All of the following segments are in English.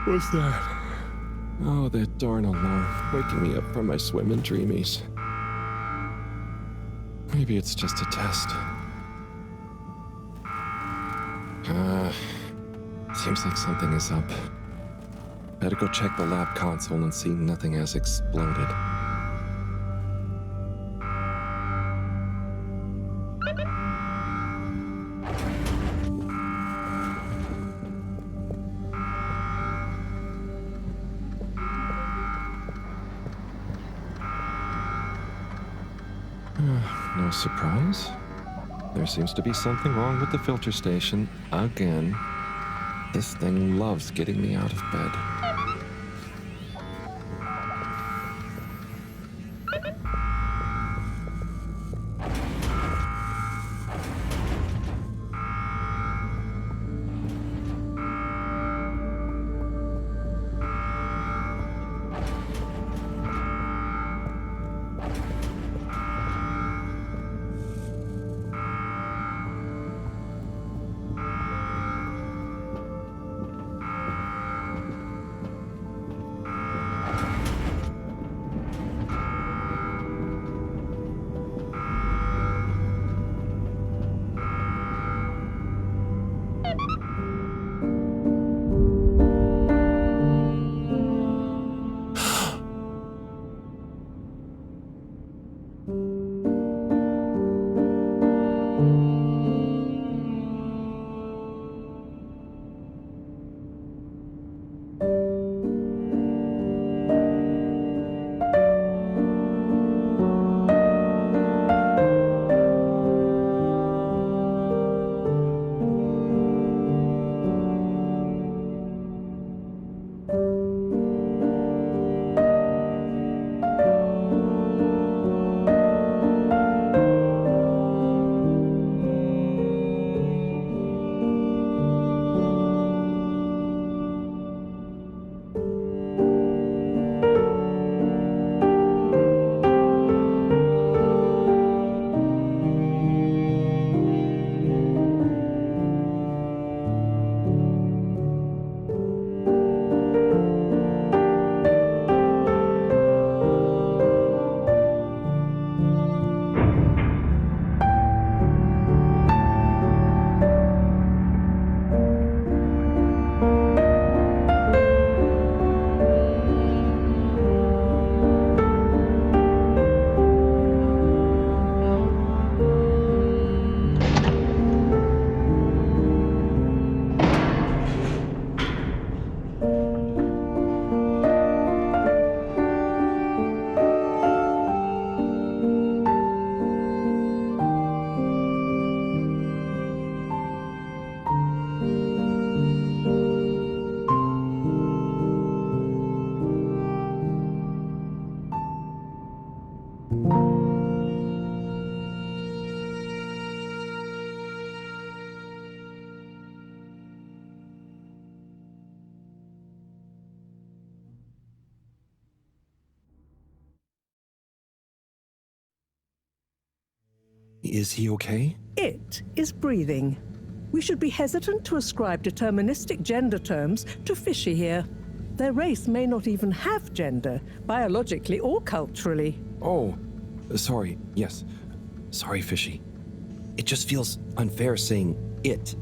What's that? Oh, that darn alarm, waking me up from my swimming dreamies. Maybe it's just a test. Seems like something is up. Better go check the lab console and see nothing has exploded. No surprise. There seems to be something wrong with the filter station again. This thing loves getting me out of bed. Is he okay? It is breathing. We should be hesitant to ascribe deterministic gender terms to Fishy here. Their race may not even have gender, biologically or culturally. Oh, sorry, yes. Sorry, Fishy. It just feels unfair saying it.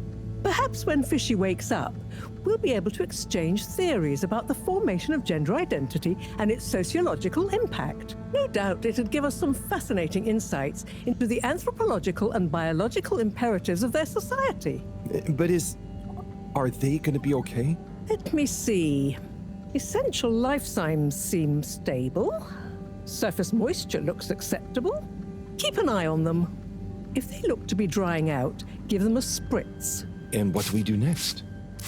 Perhaps when Fishy wakes up, we'll be able to exchange theories about the formation of gender identity and its sociological impact. No doubt it'd give us some fascinating insights into the anthropological and biological imperatives of their society. But are they gonna be okay? Let me see. Essential life signs seem stable. Surface moisture looks acceptable. Keep an eye on them. If they look to be drying out, give them a spritz. And what do we do next?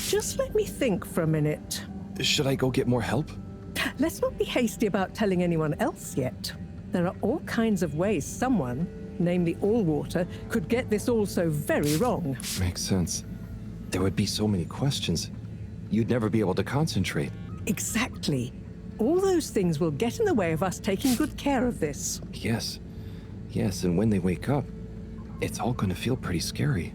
Just let me think for a minute. Should I go get more help? Let's not be hasty about telling anyone else yet. There are all kinds of ways someone, namely Allwater, could get this all so very wrong. Makes sense. There would be so many questions. You'd never be able to concentrate. Exactly. All those things will get in the way of us taking good care of this. Yes. Yes, and when they wake up, it's all gonna feel pretty scary.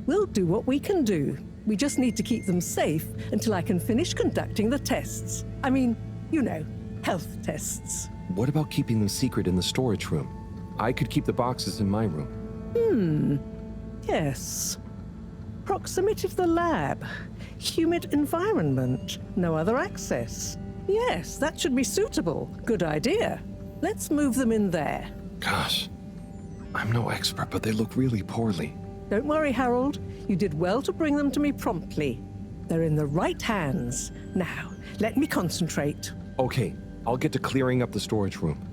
We'll do what we can do. We just need to keep them safe until I can finish conducting the tests. I mean, you know, health tests. What about keeping them secret in the storage room? I could keep the boxes in my room. Yes. Proximity to the lab. Humid environment. No other access. Yes, that should be suitable. Good idea. Let's move them in there. Gosh, I'm no expert, but they look really poorly. Don't worry, Harold. You did well to bring them to me promptly. They're in the right hands. Now, let me concentrate. Okay, I'll get to clearing up the storage room.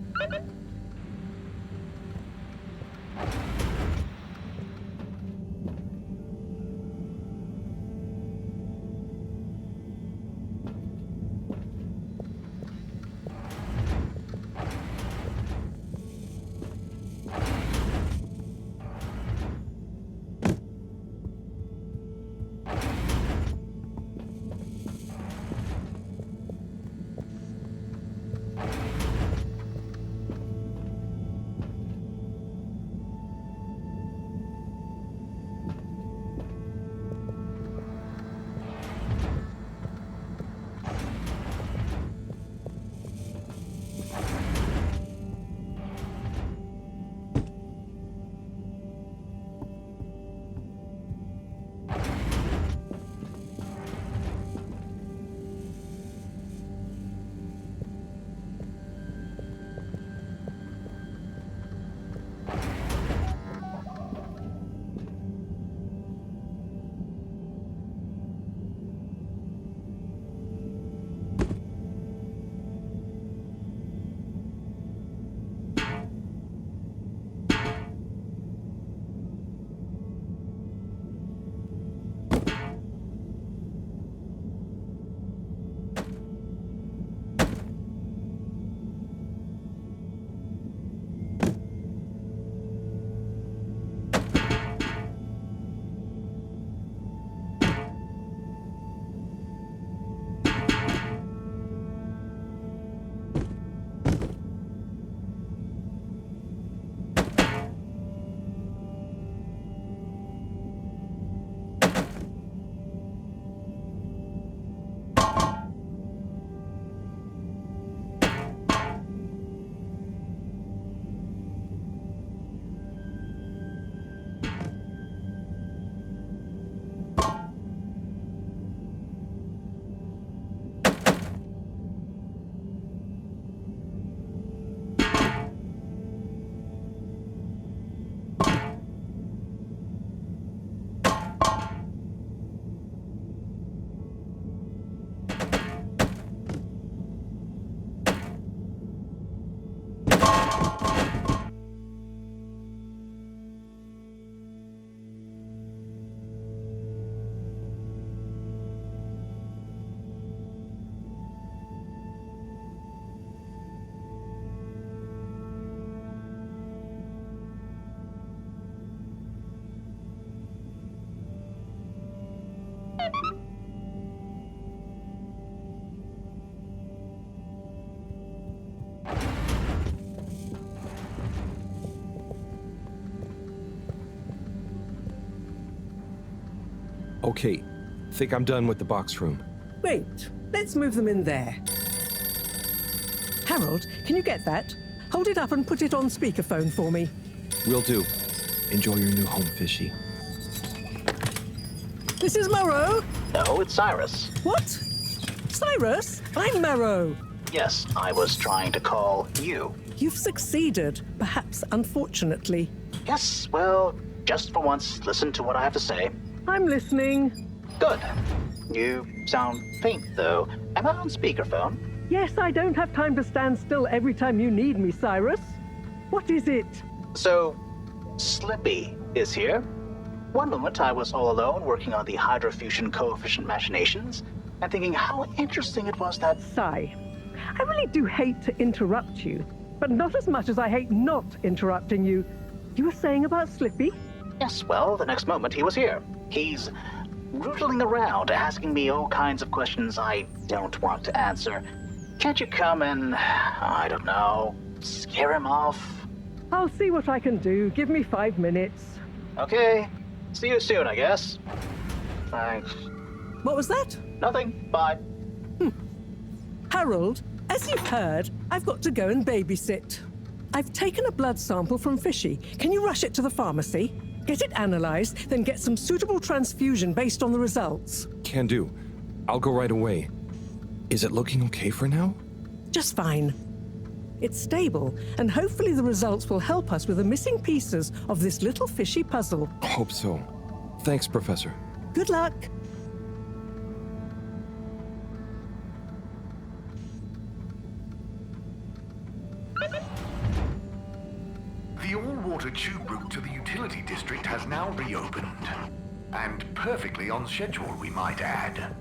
Okay, think I'm done with the box room. Great. Let's move them in there. Harold, can you get that? Hold it up and put it on speakerphone for me. Will do. Enjoy your new home, Fishy. This is Morrow. No, it's Cyrus. What? Cyrus? I'm Morrow. Yes, I was trying to call you. You've succeeded, perhaps unfortunately. Yes, well, just for once, listen to what I have to say. I'm listening. Good. You sound faint, though. Am I on speakerphone? Yes, I don't have time to stand still every time you need me, Cyrus. What is it? So, Slippy is here. One moment I was all alone working on the hydrofusion coefficient machinations and thinking how interesting it was that... Sigh. I really do hate to interrupt you, but not as much as I hate not interrupting you. You were saying about Slippy? Yes, well, the next moment he was here. He's rootling around, asking me all kinds of questions I don't want to answer. Can't you come and, I don't know, scare him off? I'll see what I can do. Give me 5 minutes. Okay. See you soon, I guess. Thanks. What was that? Nothing. Bye. Harold, as you've heard, I've got to go and babysit. I've taken a blood sample from Fishy. Can you rush it to the pharmacy? Get it analysed, then get some suitable transfusion based on the results. Can do. I'll go right away. Is it looking okay for now? Just fine. It's stable, and hopefully the results will help us with the missing pieces of this little fishy puzzle. Hope so. Thanks, Professor. Good luck. The all-water tube route to the utility district has now reopened. And perfectly on schedule, we might add.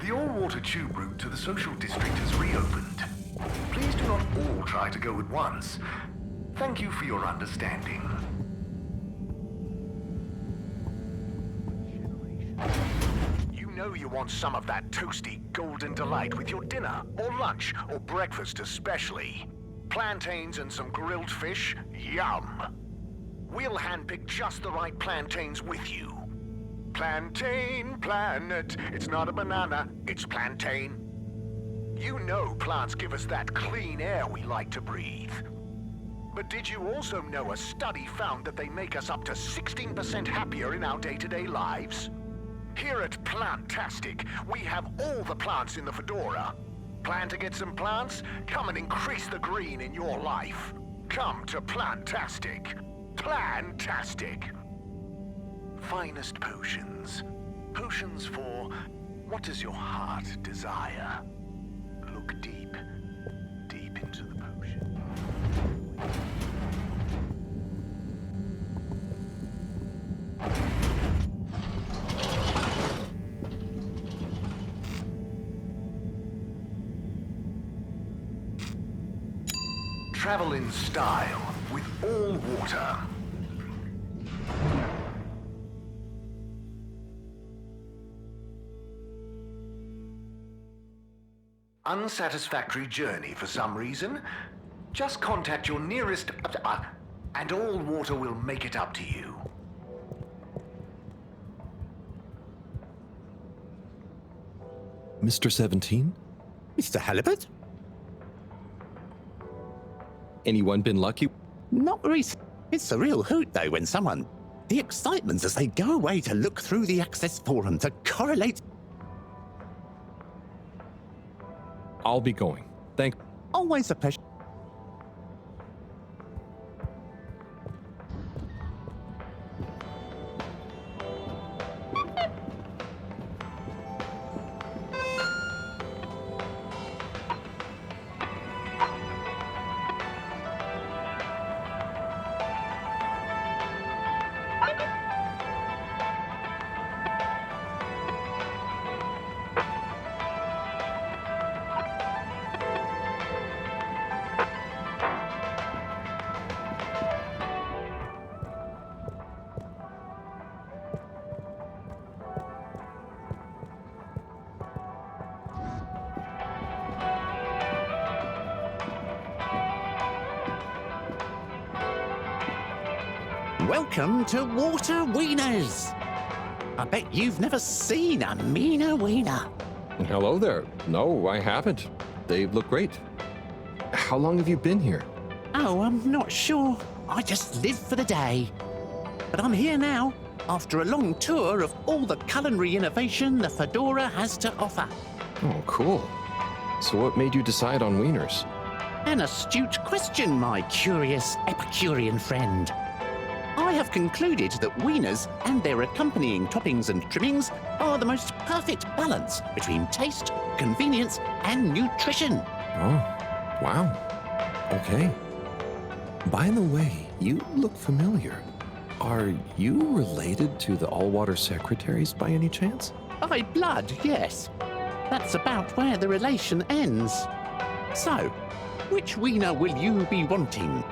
The all-water tube route to the social district has reopened. Please do not all try to go at once. Thank you for your understanding. You know you want some of that toasty golden delight with your dinner, or lunch, or breakfast especially. Plantains and some grilled fish, yum. We'll handpick just the right plantains with you. Plantain planet. It's not a banana, it's plantain. You know plants give us that clean air we like to breathe. But did you also know a study found that they make us up to 16% happier in our day-to-day lives? Here at Plantastic, we have all the plants in the fedora. Plan to get some plants? Come and increase the green in your life. Come to Plantastic. Plantastic. Finest potions. Potions for what does your heart desire? Look deep, deep into the potion. Travel in style with all water. Unsatisfactory journey for some reason? Just contact your nearest... and all water will make it up to you. Mr. 17? Mr. Halibut? Anyone been lucky? Not recent. It's a real hoot, though, when someone... The excitement as they go away to look through the access forum to correlate... I'll be going. Thank... Always a pleasure. Welcome to Water Wieners. I bet you've never seen a meaner wiener. Hello there. No, I haven't. They look great. How long have you been here? Oh, I'm not sure. I just live for the day. But I'm here now, after a long tour of all the culinary innovation the Fedora has to offer. Oh, cool. So what made you decide on wieners? An astute question, my curious Epicurean friend. I have concluded that wieners and their accompanying toppings and trimmings are the most perfect balance between taste, convenience, and nutrition. Oh, wow. Okay. By the way, you look familiar. Are you related to the all-water secretaries by any chance? By blood, yes. That's about where the relation ends. So, which wiener will you be wanting?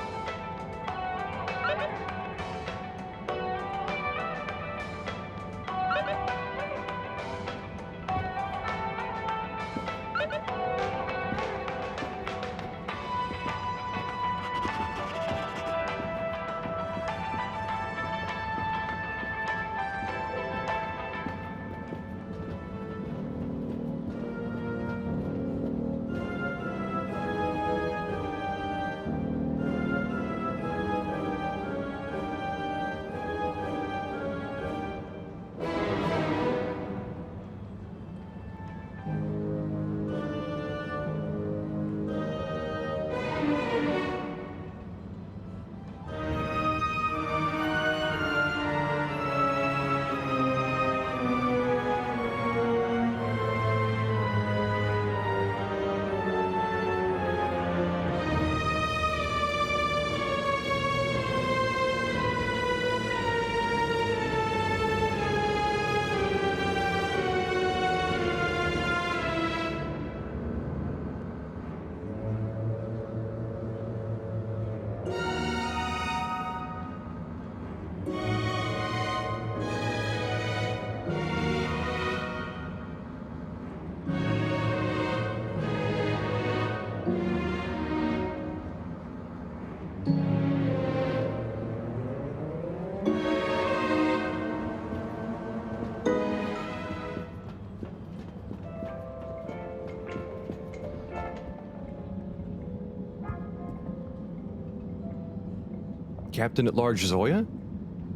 Captain at Large Zoya?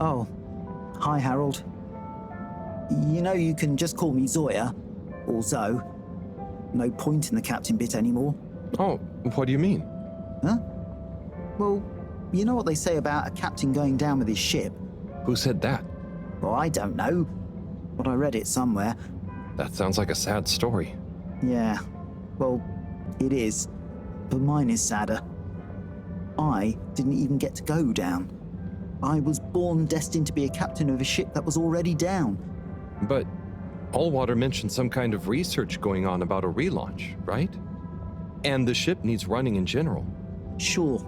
Oh, hi, Harold. You know you can just call me Zoya, or Zo. No point in the captain bit anymore. Oh, what do you mean? Huh? Well, you know what they say about a captain going down with his ship? Who said that? Well, I don't know, but I read it somewhere. That sounds like a sad story. Yeah, well, it is. But mine is sadder. I didn't even get to go down. I was born destined to be a captain of a ship that was already down. But Allwater mentioned some kind of research going on about a relaunch, right? And the ship needs running in general. Sure,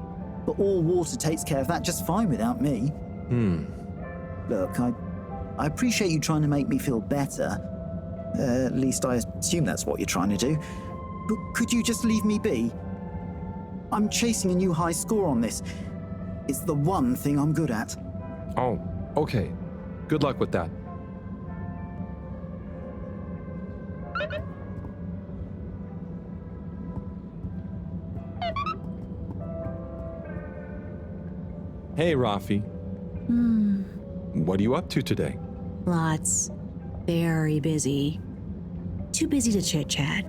but all water takes care of that just fine without me. Look, I appreciate you trying to make me feel better. At least I assume that's what you're trying to do. But could you just leave me be? I'm chasing a new high score on this. It's the one thing I'm good at. Oh, okay. Good luck with that. Hey, Rafi. What are you up to today? Lots. Very busy. Too busy to chit-chat.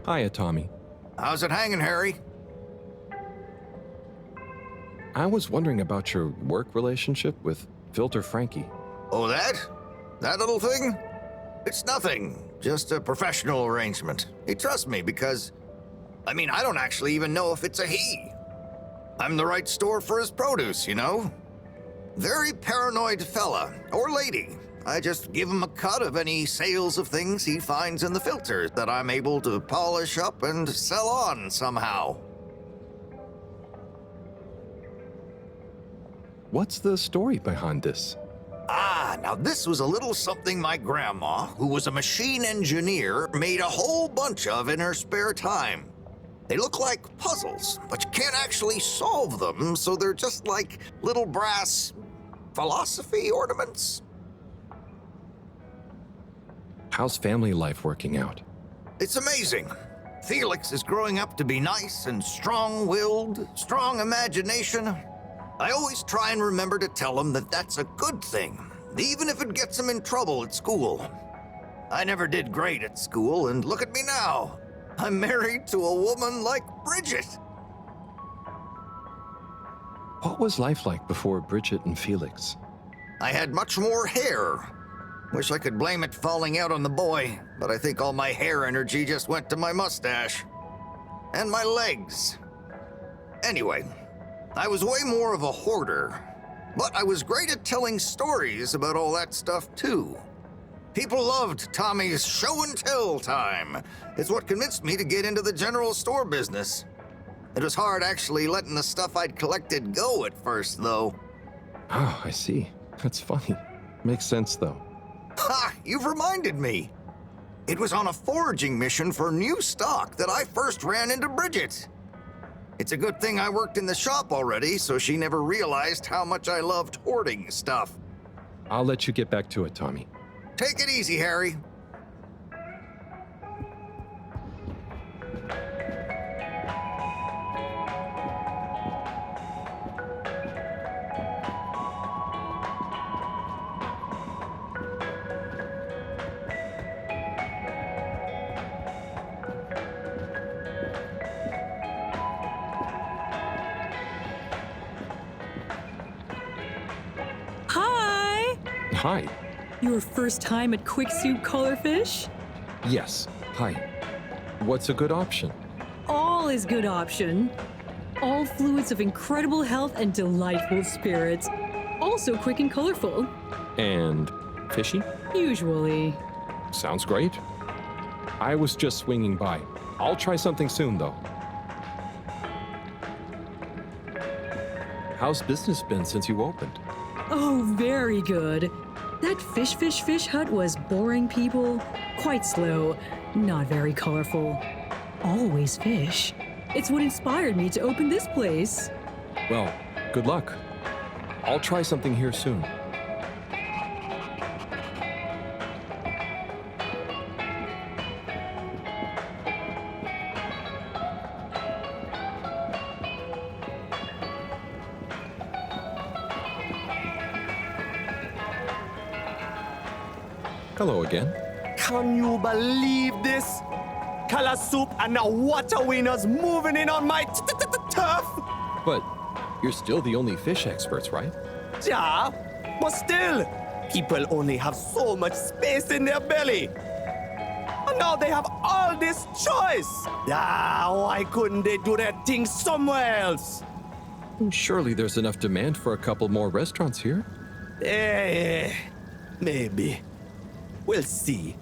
Hiya, Tommy. How's it hanging, Harry? I was wondering about your work relationship with Filter Frankie. Oh, that? That little thing? It's nothing. Just a professional arrangement. He trusts me because, I don't actually even know if it's a he. I'm the right store for his produce, you know? Very paranoid fella, or lady. I just give him a cut of any sales of things he finds in the filter that I'm able to polish up and sell on somehow. What's the story behind this? Now this was a little something my grandma, who was a machine engineer, made a whole bunch of in her spare time. They look like puzzles, but you can't actually solve them, so they're just like little brass philosophy ornaments. How's family life working out? It's amazing. Felix is growing up to be nice and strong-willed, strong imagination. I always try and remember to tell him that that's a good thing, even if it gets him in trouble at school. I never did great at school, and look at me now. I'm married to a woman like Bridget. What was life like before Bridget and Felix? I had much more hair. Wish I could blame it falling out on the boy, but I think all my hair energy just went to my mustache. And my legs. Anyway, I was way more of a hoarder, but I was great at telling stories about all that stuff too. People loved Tommy's show and tell time. It's what convinced me to get into the general store business. It was hard actually letting the stuff I'd collected go at first, though. Oh, I see. That's funny. Makes sense, though. Ha! You've reminded me. It was on a foraging mission for new stock that I first ran into Bridget. It's a good thing I worked in the shop already, so she never realized how much I loved hoarding stuff. I'll let you get back to it, Tommy. Take it easy, Harry. Hi! Hi. Your first time at Quick Soup Colorfish? Yes. Hi. What's a good option? All is good option. All fluids of incredible health and delightful spirits. Also quick and colorful. And fishy? Usually. Sounds great. I was just swinging by. I'll try something soon, though. How's business been since you opened? Oh, very good. That fish hut was boring, people. Quite slow, not very colorful. Always fish. It's what inspired me to open this place. Well, good luck. I'll try something here soon. Hello again. Can you believe this? Color soup and now water winners moving in on my turf? But you're still the only fish experts, right? Yeah, but still, people only have so much space in their belly. And now they have all this choice. Why couldn't they do their thing somewhere else? Surely there's enough demand for a couple more restaurants here. Maybe. We'll see.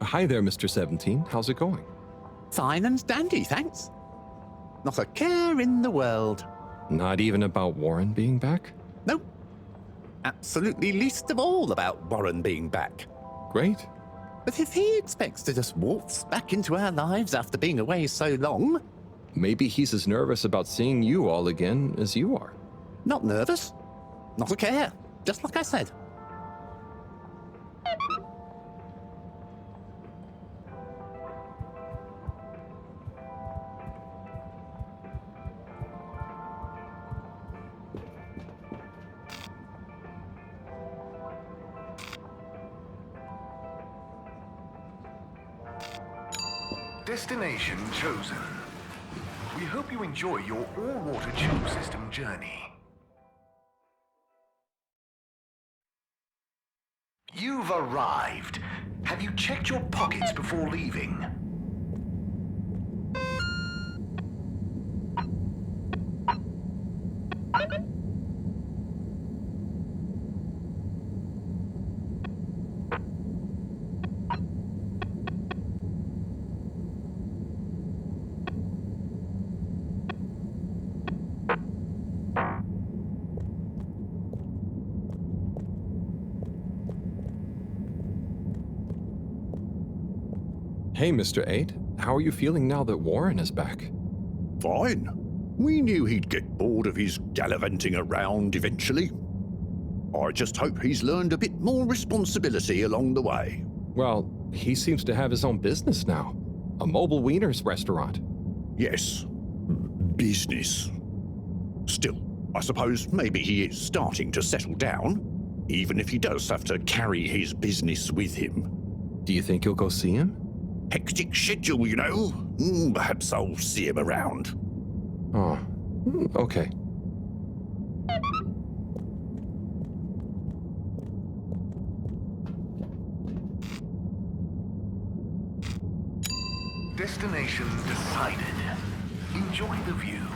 Hi there, Mr. 17. How's it going? Fine and dandy, thanks. Not a care in the world. Not even about Warren being back? Nope. Absolutely least of all about Warren being back. Great. But if he expects to just waltz back into our lives after being away so long... Maybe he's as nervous about seeing you all again as you are. Not nervous. Not a care. Just like I said. Destination chosen. We hope you enjoy your all-water tube system journey. You've arrived. Have you checked your pockets before leaving? Hey, Mr. 8. How are you feeling now that Warren is back? Fine. We knew he'd get bored of his gallivanting around eventually. I just hope he's learned a bit more responsibility along the way. Well, he seems to have his own business now. A mobile wieners restaurant. Yes. Business. Still, I suppose maybe he is starting to settle down, even if he does have to carry his business with him. Do you think you'll go see him? Hectic schedule, you know. Perhaps I'll see him around. Oh, okay. Destination decided. Enjoy the view.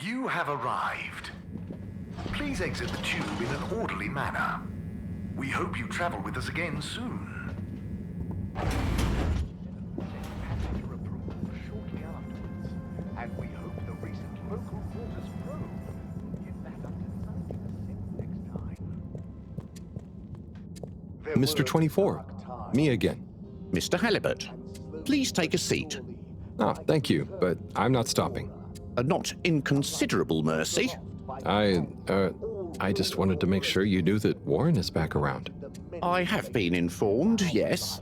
You have arrived. Please exit the tube in an orderly manner. We hope you travel with us again soon. And we hope the recent local waters probe will get that up to 90% next time. Mr. 24. Me again. Mr. Halibut, please take a seat. Ah, thank you, but I'm not stopping. A not inconsiderable mercy. I just wanted to make sure you knew that Warren is back around. I have been informed, yes.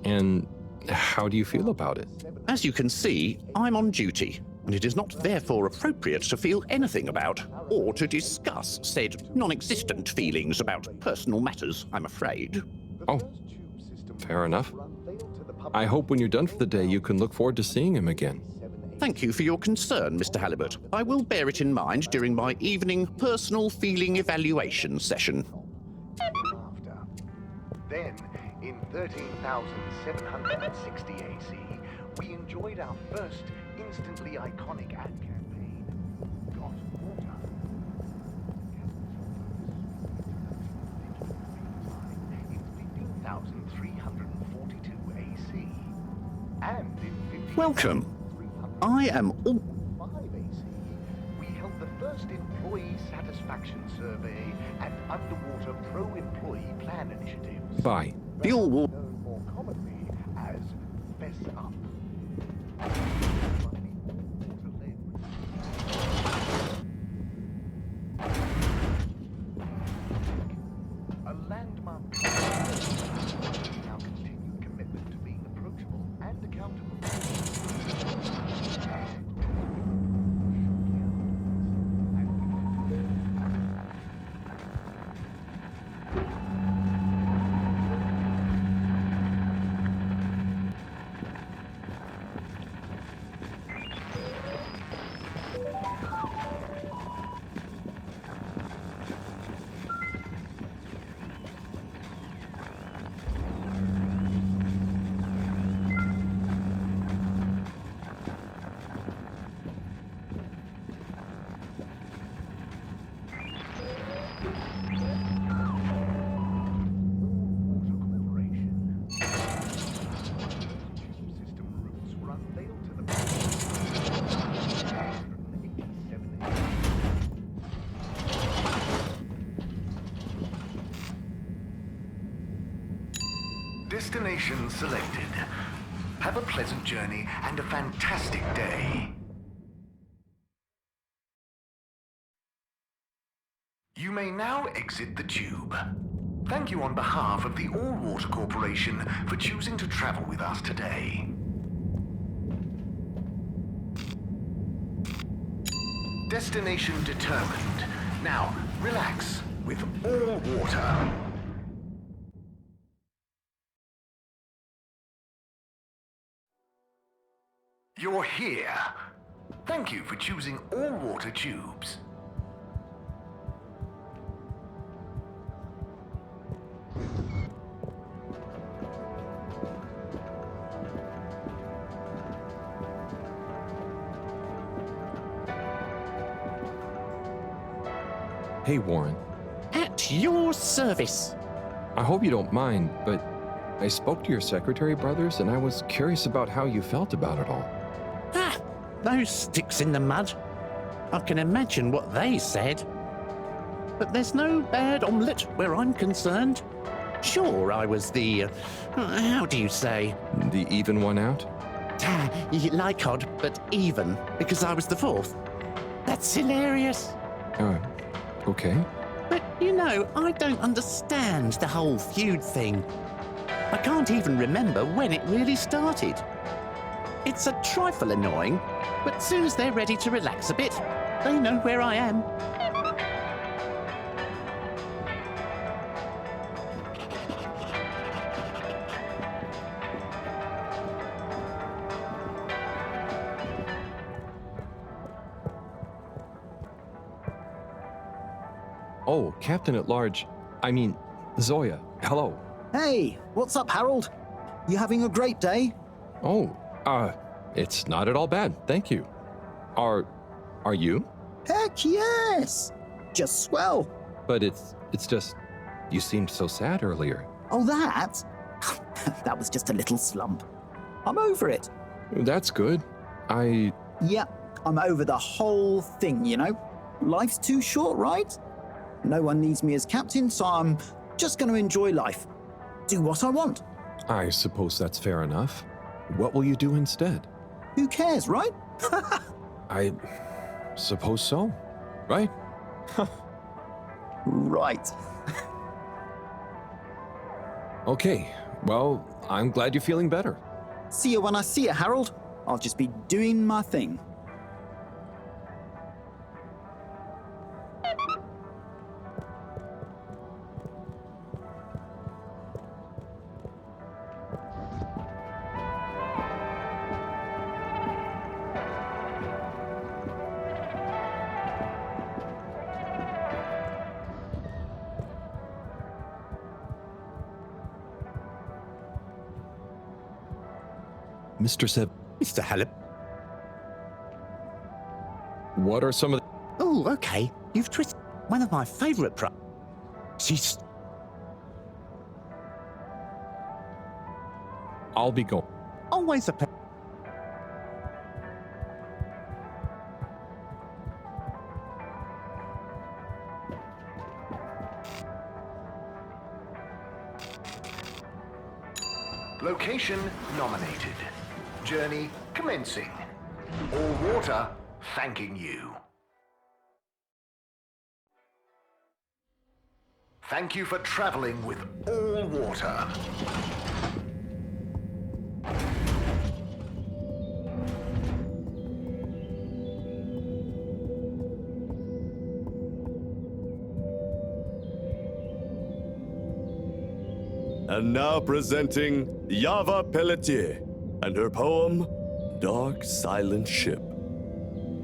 And how do you feel about it? As you can see, I'm on duty, and it is not therefore appropriate to feel anything about, or to discuss said non-existent feelings about personal matters, I'm afraid. Oh, fair enough. I hope when you're done for the day you can look forward to seeing him again. Thank you for your concern, Mr. Halibut. I will bear it in mind during my evening personal feeling evaluation session. Then, in 13,760 AC, we enjoyed our first instantly iconic ad campaign, Got Water. In 15,342 AC. And in Welcome. I am all... 5AC, we held the first employee satisfaction survey and underwater pro-employee plan initiatives. Bye. The all-water... Known more commonly as Fess Up. A landmark now continued commitment to being approachable and accountable. Destination selected. Have a pleasant journey and a fantastic day. You may now exit the tube. Thank you on behalf of the All-Water Corporation for choosing to travel with us today. Destination determined. Now, relax with All-Water. You're here. Thank you for choosing all-water tubes. Hey, Warren. At your service. I hope you don't mind, but I spoke to your secretary brothers and I was curious about how you felt about it all. Ah, those sticks in the mud. I can imagine what they said. But there's no bad omelette where I'm concerned. Sure, I was the... how do you say? The even one out? Like odd, but even, because I was the fourth. That's hilarious. Okay. But, you know, I don't understand the whole feud thing. I can't even remember when it really started. It's a trifle annoying, but as soon as they're ready to relax a bit, they know where I am. Oh, Captain at Large. I mean, Zoya. Hello. Hey, what's up, Harold? You having a great day? Oh, it's not at all bad, thank you. Are you? Heck yes! Just swell. But it's just, you seemed so sad earlier. Oh, that? That was just a little slump. I'm over it. That's good. Yeah, I'm over the whole thing, you know? Life's too short, right? No one needs me as captain, so I'm just going to enjoy life. Do what I want. I suppose that's fair enough. What will you do instead? Who cares, right? I suppose so, right? Right. Okay, well, I'm glad you're feeling better. See you when I see you, Harold. I'll just be doing my thing. Mr. Seb, Mr. Halibut. what are some of the... Oh, okay. You've twisted one of my favourite She's... I'll be going. always a... Location nominated. Journey commencing. All water thanking you. Thank you for traveling with all water. And now presenting Yava Pelletier and her poem, Dark Silent Ship.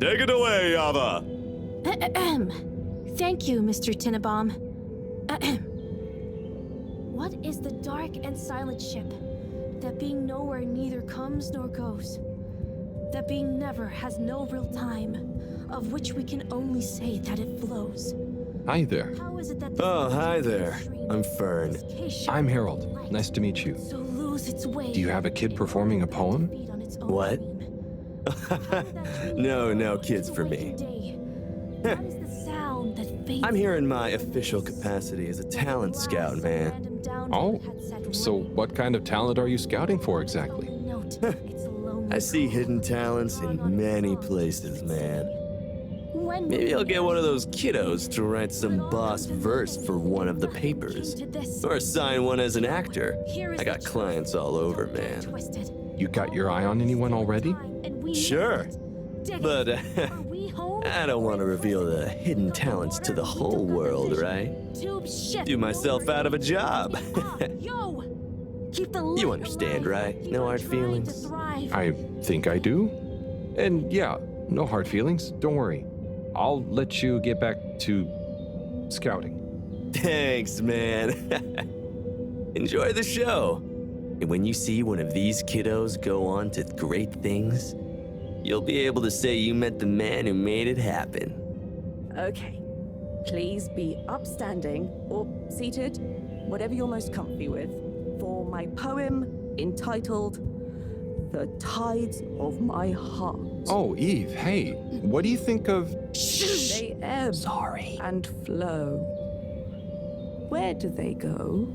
Take it away, Yava! Thank you, Mr. Tinnabaum. What is the dark and silent ship that being nowhere neither comes nor goes? That being never has no real time, of which we can only say that it flows. Hi there. How is it that Oh, hi there. I'm Fern. I'm Harold. Nice to meet you. So lose its way. Do you have a kid performing a poem? What? No kids for me. What is the sound that fades I'm here in my official capacity as a talent scout, man. Oh, so what kind of talent are you scouting for exactly? I see hidden talents in many places, man. Maybe I'll get one of those kiddos to write some boss verse for one of the papers. Or sign one as an actor. I got clients all over, man. You got your eye on anyone already? Sure. But I don't want to reveal the hidden talents to the whole world, right? Do myself out of a job. You understand, right? No hard feelings? I think I do. And yeah, no hard feelings. Don't worry. I'll let you get back to scouting. Thanks, man. Enjoy the show. And when you see one of these kiddos go on to great things, you'll be able to say you met the man who made it happen. Okay. Please be upstanding or seated, whatever you're most comfy with, for my poem entitled The Tides of My Heart. Oh, Eve, hey, what do you think of... They ebb and flow. Where do they go?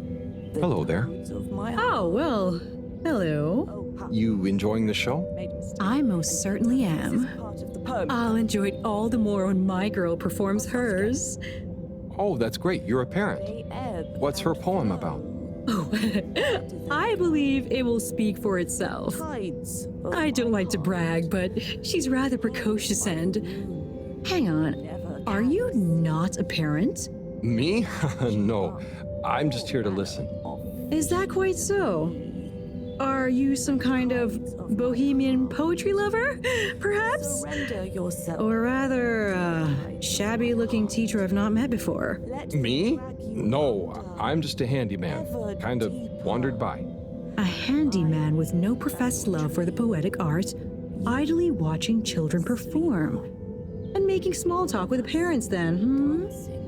The Hello there. tides of my heart. Oh, well, hello. Oh, huh. You enjoying the show? Made a mistake. I most certainly This am. is part of the poem. I'll enjoy it all the more when my girl performs hers. Oh, that's great. You're a parent. They ebb What's her and poem flow. about? Oh, I believe it will speak for itself. Tides of I don't my like to heart. brag, but she's rather precocious and... Hang on, are you not a parent? Me? No, I'm just here to listen. Is that quite so? Are you some kind of bohemian poetry lover, perhaps? Surrender yourself. Or rather, shabby-looking teacher I've not met before? Let Me? drag you No, under. I'm just a handyman. Kind of wandered by. A handyman with no professed love for the poetic art, idly watching children perform. And making small talk with the parents then, hmm?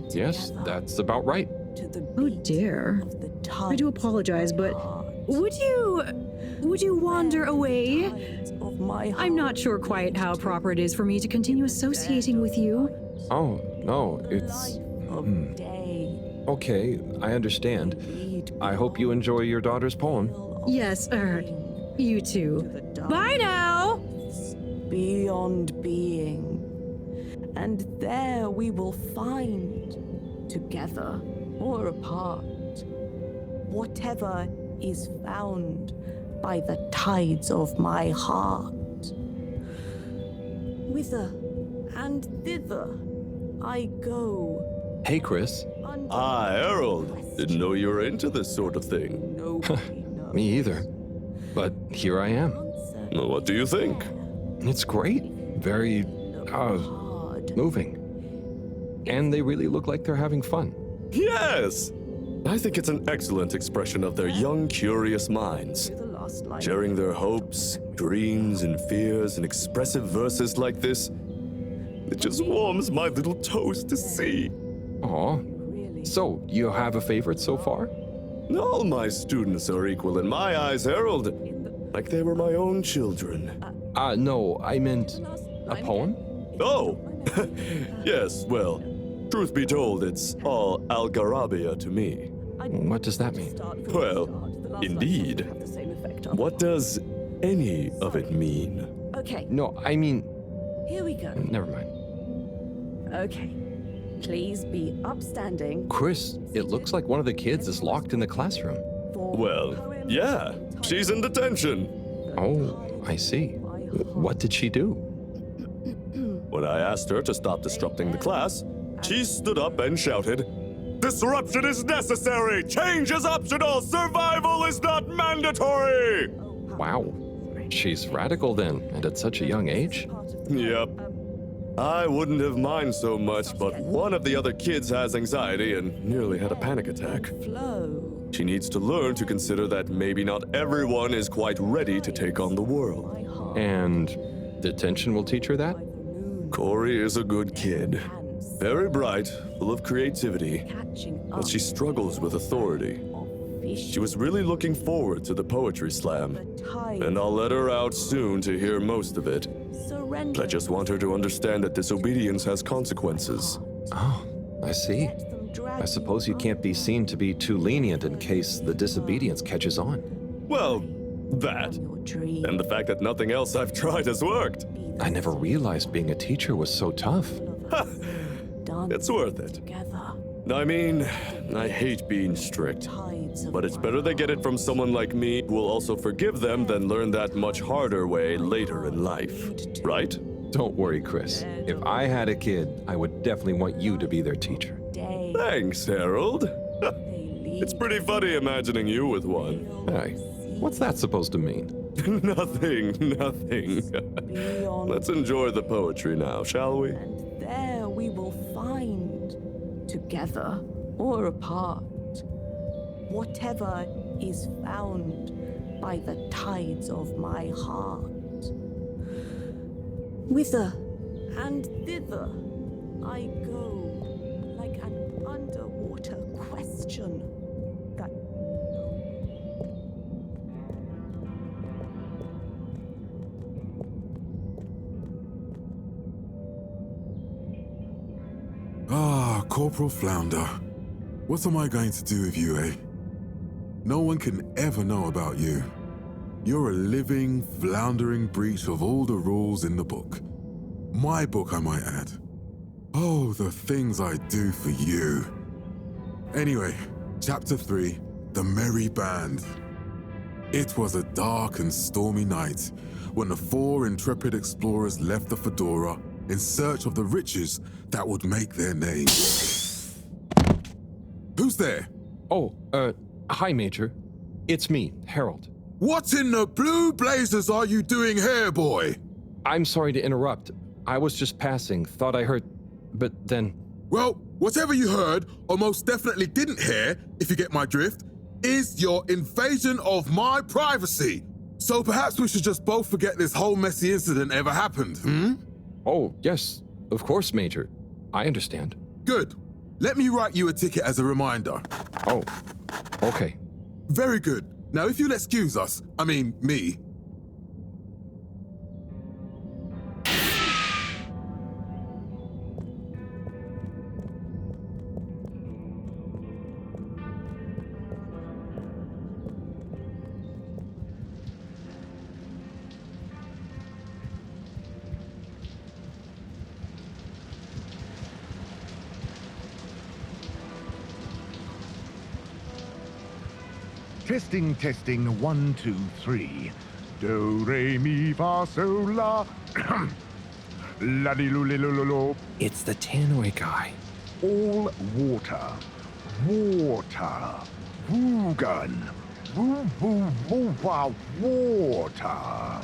Yes, that's about right. To the Oh beat dear. of the I do tides apologize, of but my heart. would you wander away? Tides of my heart. I'm not sure quite how proper it is for me to continue associating with you. Oh, no, it's... Life of day. Okay, I understand. I hope you enjoy your daughter's poem. Yes, you too. Bye now! Beyond being. And there we will find, together or apart, whatever is found by the tides of my heart. Whither and thither I go. Hey, Chris. Ah, Harold. Didn't know you were into this sort of thing. Nobody knows. Me either. But here I am. Well, what do you think? It's great. Very, moving. And they really look like they're having fun. Yes! I think it's an excellent expression of their young, curious minds. To the last line. Sharing their hopes, dreams, and fears in expressive verses like this. It just warms my little toes to see. Aw. Really. So, you have a favorite so far? All my students are equal in my eyes, Harold. Like they were my own children. No, I meant a poem? Oh! Yes, well, truth be told, it's all Algarabia to me. What does that mean? Well, indeed. aspect of What does any of it mean? Okay, No, I mean, here we go. never mind. Okay. Please be upstanding. Chris, it looks like one of the kids is locked in the classroom. For Well, poem yeah, she's in detention. Oh, I see. What did she do? When I asked her to stop disrupting the class, she stood up and shouted, "Disruption is necessary! Change is optional! Survival is not mandatory!" Wow. She's radical then, and at such a young age? Yep. I wouldn't have minded so much, but one of the other kids has anxiety and nearly had a panic attack. flow. She needs to learn to consider that maybe not everyone is quite ready to take on the world. And detention will teach her that? Corey is a good kid. Very bright, full of creativity, but she struggles with authority. She was really looking forward to the poetry slam, and I'll let her out soon to hear most of it. But I just want her to understand that disobedience has consequences. Oh, I see. I suppose you can't be seen to be too lenient in case the disobedience catches on. Well, that, and the fact that nothing else I've tried has worked. I never realized being a teacher was so tough. It's worth it. I mean, I hate being strict, but it's better they get it from someone like me who will also forgive them than learn that much harder way later in life, right? Don't worry, Chris. If I had a kid, I would definitely want you to be their teacher. Thanks, Harold. It's pretty funny imagining you with one. Hey, what's that supposed to mean? Nothing. Let's enjoy the poetry now, shall we? And there we will find, together or apart, whatever is found by the tides of my heart. Whither and thither I go, like an underwater question that Ah, Corporal Flounder. What am I going to do with you, eh? No one can ever know about you. You're a living, floundering breach of all the rules in the book. My book, I might add. Oh, the things I do for you. Anyway, Chapter 3, The Merry Band. It was a dark and stormy night when the 4 intrepid explorers left the Fedora in search of the riches that would make their name. Who's there? Oh, hi, Major. It's me, Harold. What in the blue blazes are you doing here, boy? I'm sorry to interrupt. I was just passing, thought I heard, but then... Well, whatever you heard, or most definitely didn't hear, if you get my drift, is your invasion of my privacy. So perhaps we should just both forget this whole messy incident ever happened, hmm? Oh, yes, of course, Major. I understand. Good. Let me write you a ticket as a reminder. Oh, okay. Very good. Now, if you'll excuse us, I mean, me. Testing, 1, 2, 3. Do, re, mi, fa, sol, la. La, di, lu, li, lu, lu, lu. It's the Tannoy guy. All water. Water. Woogun. Woo, woo, woo, wow, water.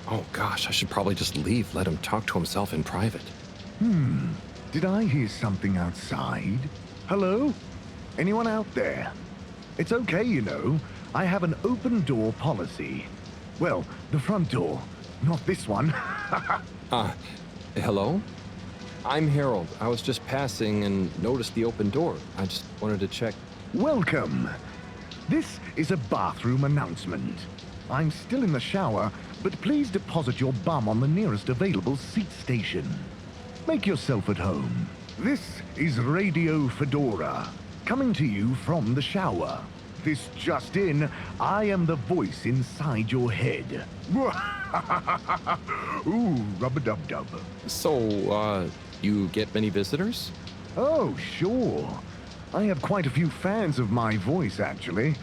Oh gosh, I should probably just leave, let him talk to himself in private. Did I hear something outside? Hello? Anyone out there? It's okay, you know. I have an open door policy. Well, the front door, not this one. Hello? I'm Harold. I was just passing and noticed the open door. I just wanted to check. Welcome. This is a bathroom announcement. I'm still in the shower, but please deposit your bum on the nearest available seat station. Make yourself at home. This is Radio Fedora, coming to you from the shower. This just in, I am the voice inside your head. Ooh, rub-a-dub-dub. So, you get many visitors? Oh, sure. I have quite a few fans of my voice, actually.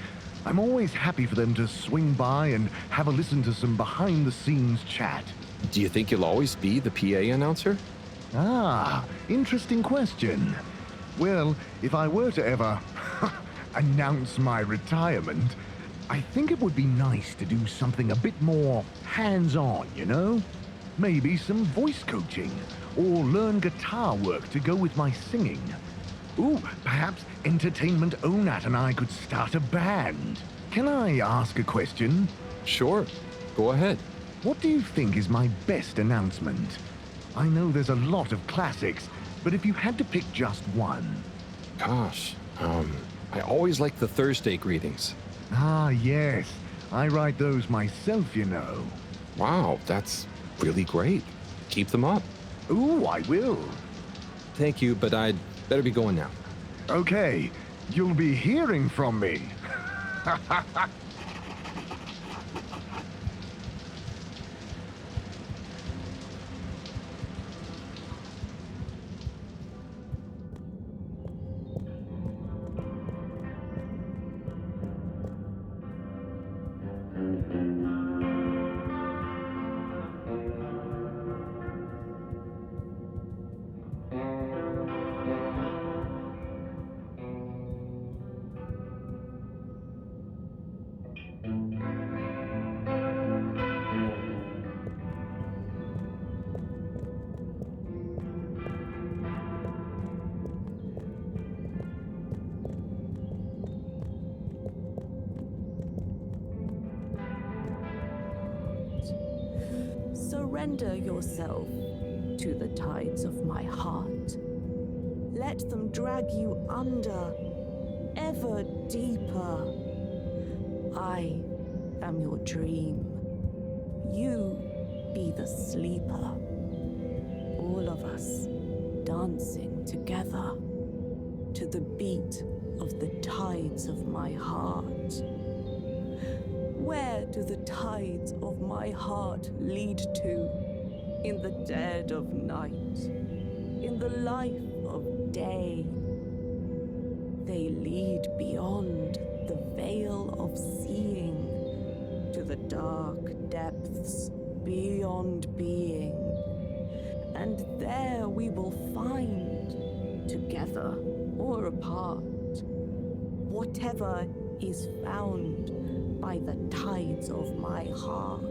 I'm always happy for them to swing by and have a listen to some behind-the-scenes chat. Do you think you'll always be the PA announcer? Ah, interesting question. Well, if I were to ever announce my retirement, I think it would be nice to do something a bit more hands-on, you know? Maybe some voice coaching, or learn guitar work to go with my singing. Ooh, perhaps Entertainment Onat and I could start a band. Can I ask a question? Sure. Go ahead. What do you think is my best announcement? I know there's a lot of classics, but if you had to pick just one. Gosh, I always like the Thursday greetings. Ah, yes. I write those myself, you know. Wow, that's really great. Keep them up. Ooh, I will. Thank you, but I'd better be going now. Okay, you'll be hearing from me. Surrender yourself to the tides of my heart. Let them drag you under, ever deeper. I am your dream. You be the sleeper. All of us dancing together to the beat of the tides of my heart. Where do the tides of my heart lead to? In the dead of night, in the life of day. They lead beyond the veil of seeing, to the dark depths beyond being. And there we will find, together or apart, whatever is found by the tides of my heart.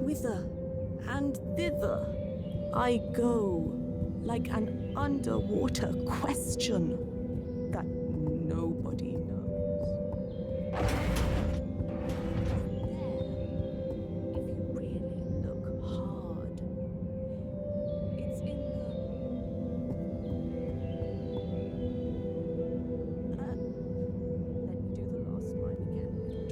Whither and thither I go, like an underwater question that nobody knows. If you really look hard, it's in the... let me do the last line again.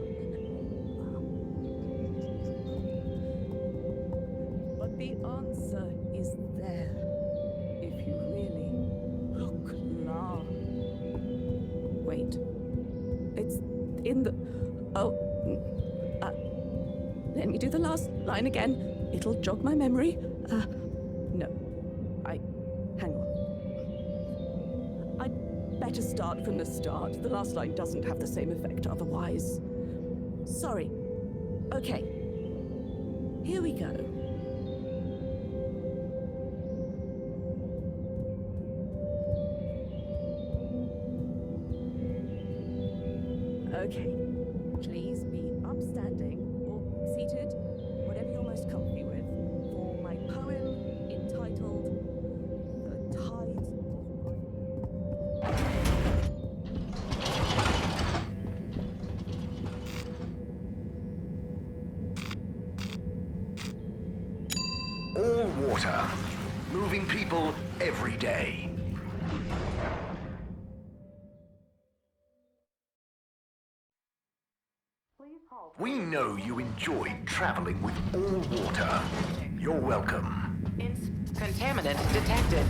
But the answer is there, if you really look long. Wait, it's in the... Oh, let me do the last line again. It'll jog my memory. No, hang on. I'd better start from the start. The last line doesn't have the same effect otherwise. Sorry. Okay, here we go. Okay, please be upstanding or seated, whatever you're most comfy with, for my poem entitled The Tides of All water, moving people every day. We know you enjoyed traveling with all water. You're welcome. Contaminant detected.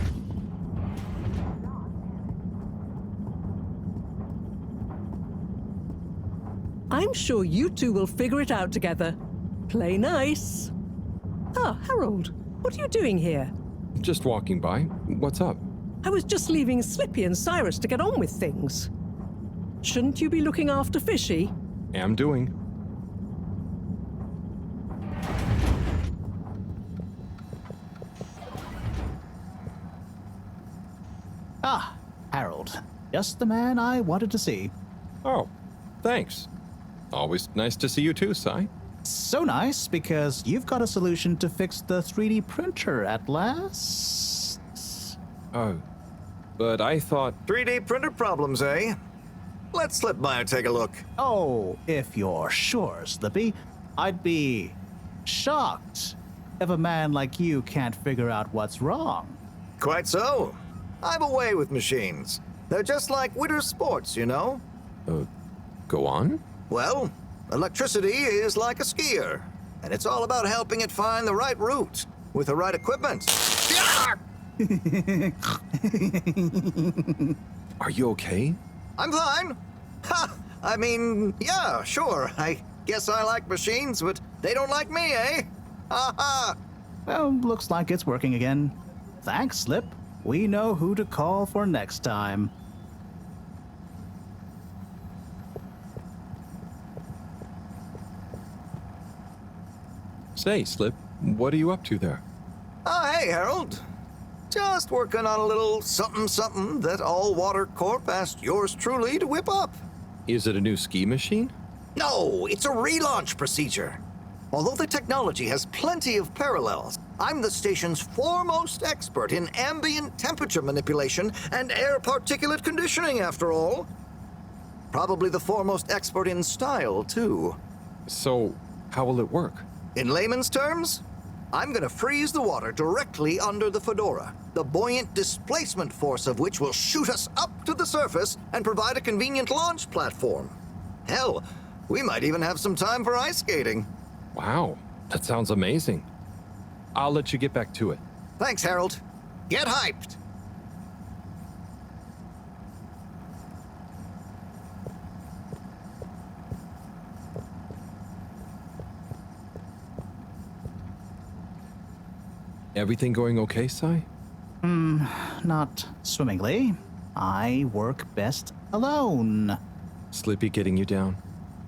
I'm sure you two will figure it out together. Play nice. Ah, Harold, what are you doing here? Just walking by. What's up? I was just leaving Slippy and Cyrus to get on with things. Shouldn't you be looking after Fishy? Am doing. Ah, Harold. Just the man I wanted to see. Oh, thanks. Always nice to see you too, Sai. So nice, because you've got a solution to fix the 3D printer at last. Oh, but I thought... 3D printer problems, eh? Let's slip by and take a look. Oh, if you're sure, Slippy. I'd be shocked if a man like you can't figure out what's wrong. Quite so. I'm away with machines. They're just like winter sports, you know? Go on? Well, electricity is like a skier, and it's all about helping it find the right route with the right equipment. Are you okay? I'm fine. Ha! I mean, yeah, sure. I guess I like machines, but they don't like me, eh? Ha ha! Well, looks like it's working again. Thanks, Slip. We know who to call for next time. Say, Slip, what are you up to there? Oh, hey, Harold. Just working on a little something that All Water Corp asked yours truly to whip up. Is it a new ski machine? No, it's a relaunch procedure. Although the technology has plenty of parallels, I'm the station's foremost expert in ambient temperature manipulation and air particulate conditioning, after all. Probably the foremost expert in style, too. So, how will it work? In layman's terms, I'm gonna freeze the water directly under the Fedora, the buoyant displacement force of which will shoot us up to the surface and provide a convenient launch platform. Hell, we might even have some time for ice skating. Wow, that sounds amazing. I'll let you get back to it. Thanks, Harold. Get hyped! Everything going okay, Sai? Not swimmingly. I work best alone. Slippy getting you down?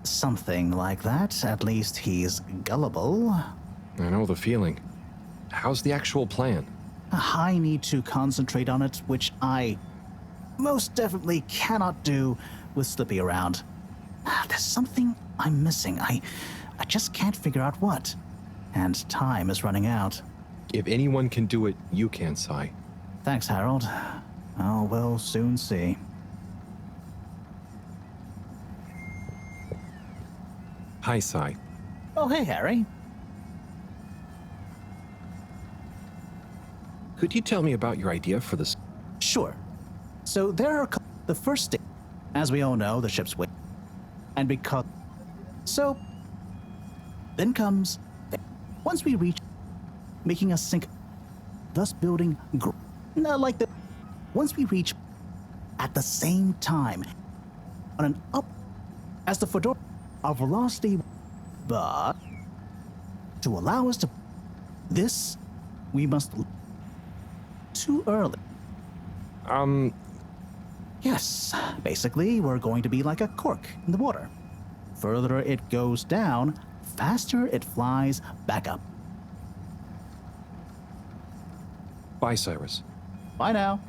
Something like that. At least he's gullible. I know the feeling. How's the actual plan? I need to concentrate on it, which I most definitely cannot do with Slippy around. There's something I'm missing. I just can't figure out what. And time is running out. If anyone can do it, you can, Sai. Thanks, Harold. Oh, we'll soon see. Hi, Sai. Oh, hey, Harry. Could you tell me about your idea for this? Sure. So there are the first stage. As we all know, the ship's weight. And because... So... Then comes... Once we reach... Making us sink... Thus building... like the... Once we reach... At the same time... On an up... As the Fedora... Our velocity... But... To allow us to... This... We must... Too early. Yes. Basically, we're going to be like a cork in the water. Further it goes down, faster it flies back up. Bye, Cyrus. Bye now.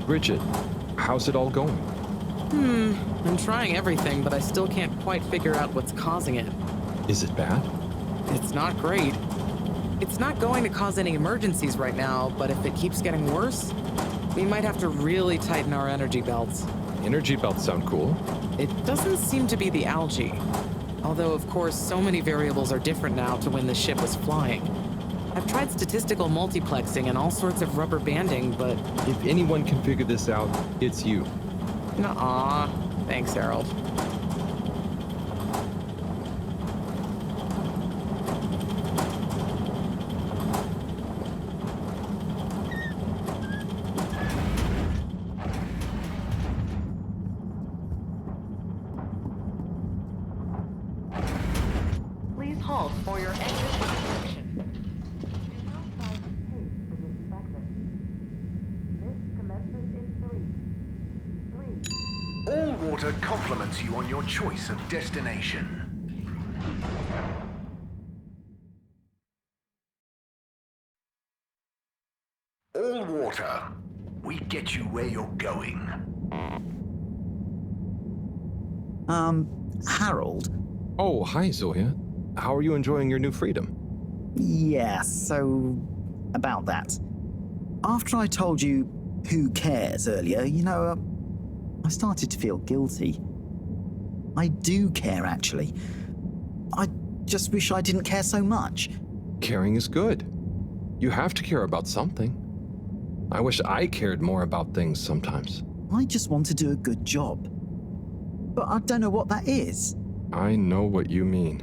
Bridget, how's it all going? I'm trying everything, but I still can't quite figure out what's causing it. Is it bad? It's not great. It's not going to cause any emergencies right now, but if it keeps getting worse, we might have to really tighten our energy belts. Energy belts sound cool. It doesn't seem to be the algae. Although, of course, so many variables are different now to when the ship was flying. I've tried statistical multiplexing and all sorts of rubber banding, but... If anyone can figure this out, it's you. Nuh-uh. Thanks, Harold. Water compliments you on your choice of destination. All Water. We get you where you're going. Harold? Oh, hi, Zoya. How are you enjoying your new freedom? Yeah, so about that. After I told you who cares earlier, I started to feel guilty. I do care, actually. I just wish I didn't care so much. Caring is good. You have to care about something. I wish I cared more about things sometimes. I just want to do a good job. But I don't know what that is. I know what you mean.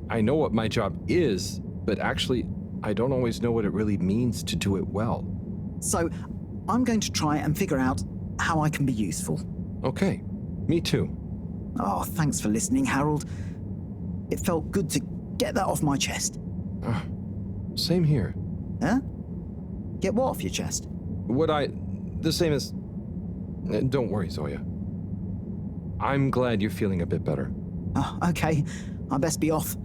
I know what my job is, but actually, I don't always know what it really means to do it well. So, I'm going to try and figure out how I can be useful. Okay, me too. Oh, thanks for listening, Harold. It felt good to get that off my chest. Same here. Huh? Get what off your chest? The same as... Don't worry, Zoya. I'm glad you're feeling a bit better. Oh, okay. I best be off.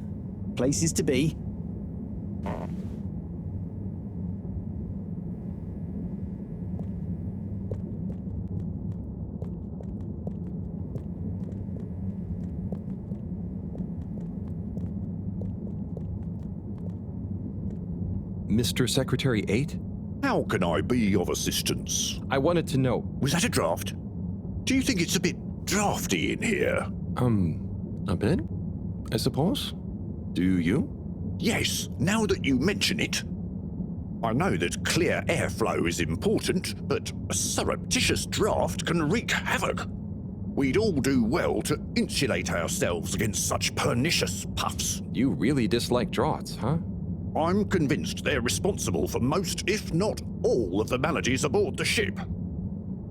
Places to be. Mr. Secretary 8? How can I be of assistance? I wanted to know... Was that a draft? Do you think it's a bit drafty in here? A bit? I suppose? Do you? Yes, now that you mention it. I know that clear airflow is important, but a surreptitious draft can wreak havoc. We'd all do well to insulate ourselves against such pernicious puffs. You really dislike draughts, huh? I'm convinced they're responsible for most, if not all, of the maladies aboard the ship.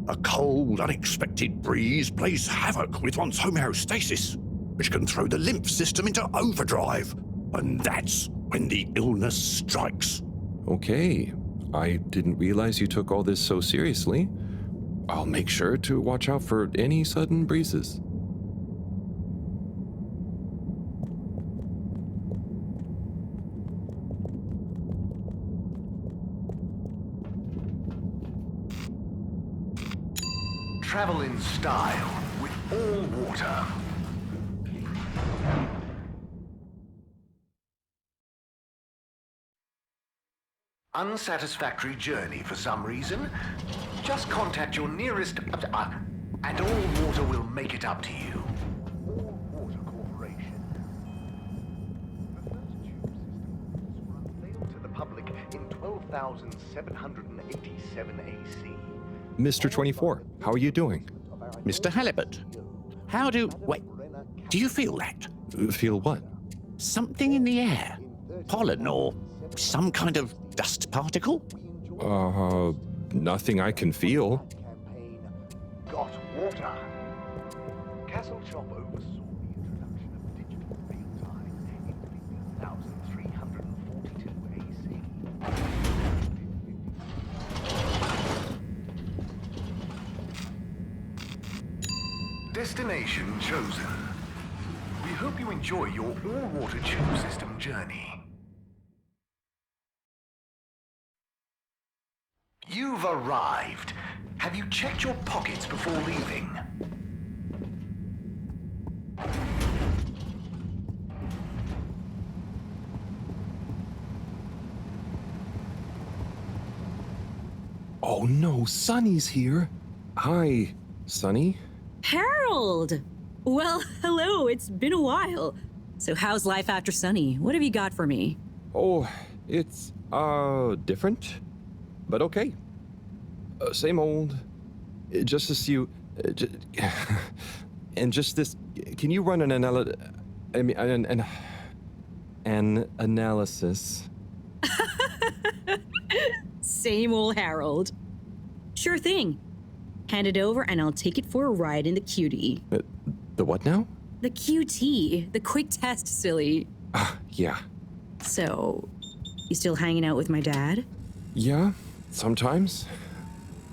A cold, unexpected breeze plays havoc with one's homeostasis, which can throw the lymph system into overdrive, and that's when the illness strikes. Okay, I didn't realize you took all this so seriously. I'll make sure to watch out for any sudden breezes. Travel in style with All Water. Unsatisfactory journey for some reason? Just contact your nearest... and All Water will make it up to you. All Water Corporation. The first tube system was unveiled to the public in 12,787 AC. Mr. 24, how are you doing? Mr. Halibut, wait, do you feel that? Feel what? Something in the air. Pollen or some kind of dust particle? Nothing I can feel. Got water. Castle Shop oversaw the introduction of digital real-time in 15,342 AC. Destination chosen. We hope you enjoy your all-water tube system journey. You've arrived. Have you checked your pockets before leaving? Oh no, Sunny's here. Hi, Sunny. Harold! Well, hello, it's been a while. So how's life after Sunny? What have you got for me? Oh, it's, different, but okay. Same old, just as you, and just this, can you run an analysis? Same old Harold. Sure thing. Hand it over and I'll take it for a ride in the QT. The what now? The QT, the quick test, silly. Yeah. So, you still hanging out with my dad? Yeah, sometimes.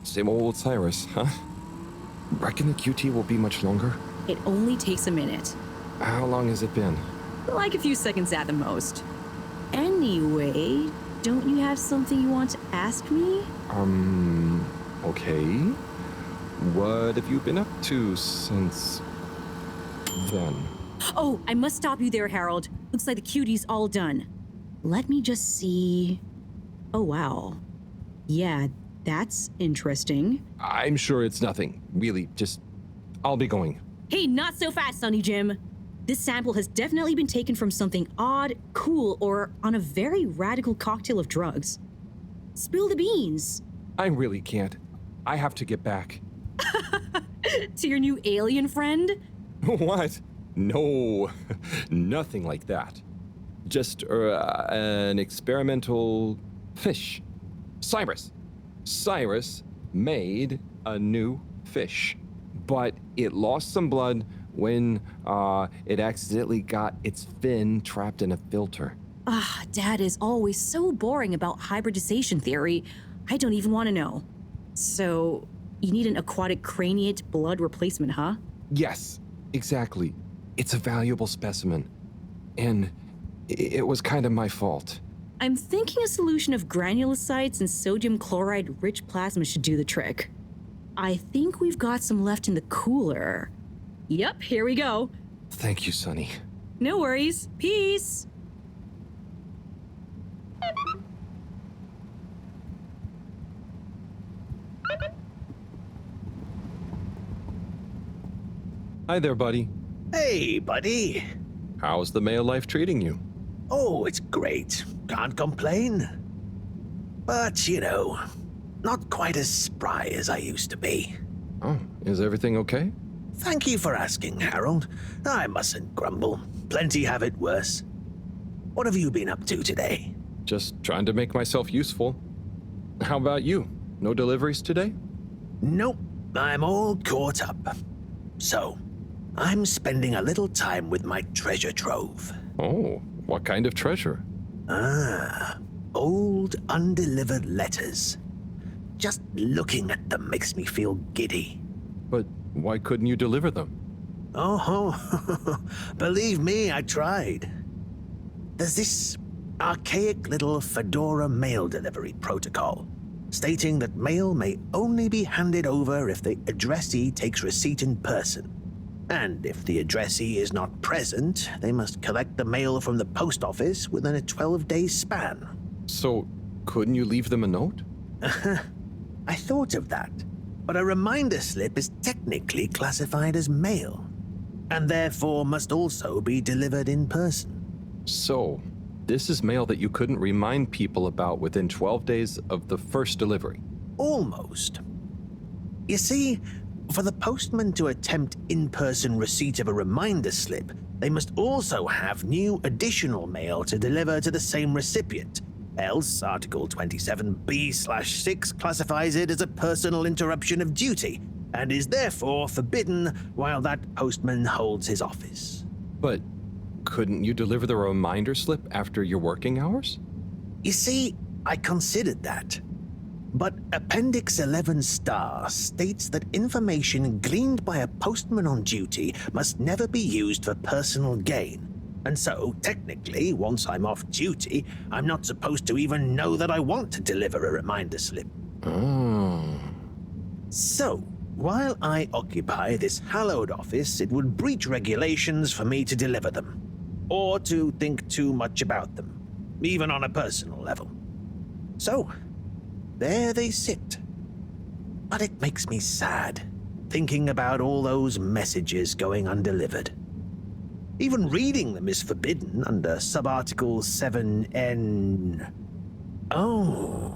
Same old Cyrus, huh? Reckon the QT will be much longer? It only takes a minute. How long has it been? Like a few seconds at the most. Anyway, don't you have something you want to ask me? Okay. What have you been up to since then? Oh, I must stop you there, Harold. Looks like the QT's all done. Let me just see. Oh, wow. Yeah, that's interesting. I'm sure it's nothing. Really, just... I'll be going. Hey, not so fast, Sonny Jim. This sample has definitely been taken from something odd, cool, or on a very radical cocktail of drugs. Spill the beans. I really can't. I have to get back. To your new alien friend? What? No, nothing like that. Just an experimental fish. Cyrus made a new fish, but it lost some blood when it accidentally got its fin trapped in a filter. Dad is always so boring about hybridization theory. I don't even want to know. So, you need an aquatic craniate blood replacement, huh? Yes, exactly. It's a valuable specimen. And it was kind of my fault. I'm thinking a solution of granulocytes and sodium chloride-rich plasma should do the trick. I think we've got some left in the cooler. Yep, here we go. Thank you, Sonny. No worries. Peace. Hi there, buddy. Hey, buddy. How's the male life treating you? Oh, it's great. Can't complain. But, you know, not quite as spry as I used to be. Oh, is everything okay? Thank you for asking, Harold. I mustn't grumble. Plenty have it worse. What have you been up to today? Just trying to make myself useful. How about you? No deliveries today? Nope. I'm all caught up. So, I'm spending a little time with my treasure trove. Oh, what kind of treasure? Old undelivered letters. Just looking at them makes me feel giddy. But why couldn't you deliver them? Oh, believe me, I tried. There's this archaic little Fedora mail delivery protocol, stating that mail may only be handed over if the addressee takes receipt in person. And if the addressee is not present, they must collect the mail from the post office within a 12-day span. So, couldn't you leave them a note? I thought of that, but a reminder slip is technically classified as mail, and therefore must also be delivered in person. So, this is mail that you couldn't remind people about within 12 days of the first delivery? Almost. You see, for the postman to attempt in-person receipt of a reminder slip, they must also have new additional mail to deliver to the same recipient. Else, Article 27B/6 classifies it as a personal interruption of duty, and is therefore forbidden while that postman holds his office. But couldn't you deliver the reminder slip after your working hours? You see, I considered that. But Appendix 11 Star states that information gleaned by a postman on duty must never be used for personal gain. And so, technically, once I'm off duty, I'm not supposed to even know that I want to deliver a reminder slip. Oh. So, while I occupy this hallowed office, it would breach regulations for me to deliver them, or to think too much about them, even on a personal level. So, there they sit. But it makes me sad, thinking about all those messages going undelivered. Even reading them is forbidden under Subarticle 7N. Oh.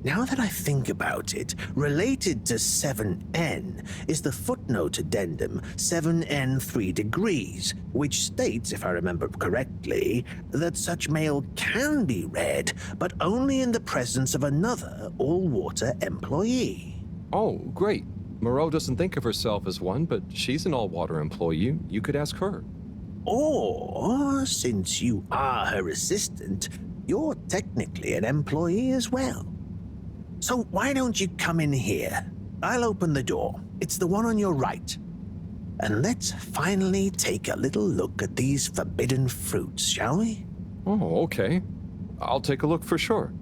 Now that I think about it, related to 7N is the footnote addendum 7N 3 degrees, which states, if I remember correctly, that such mail can be read, but only in the presence of another all-water employee. Oh, great. Moreau doesn't think of herself as one, but she's an all-water employee. You could ask her. Or, since you are her assistant, you're technically an employee as well. So why don't you come in here? I'll open the door. It's the one on your right. And let's finally take a little look at these forbidden fruits, shall we? Oh, okay. I'll take a look for sure.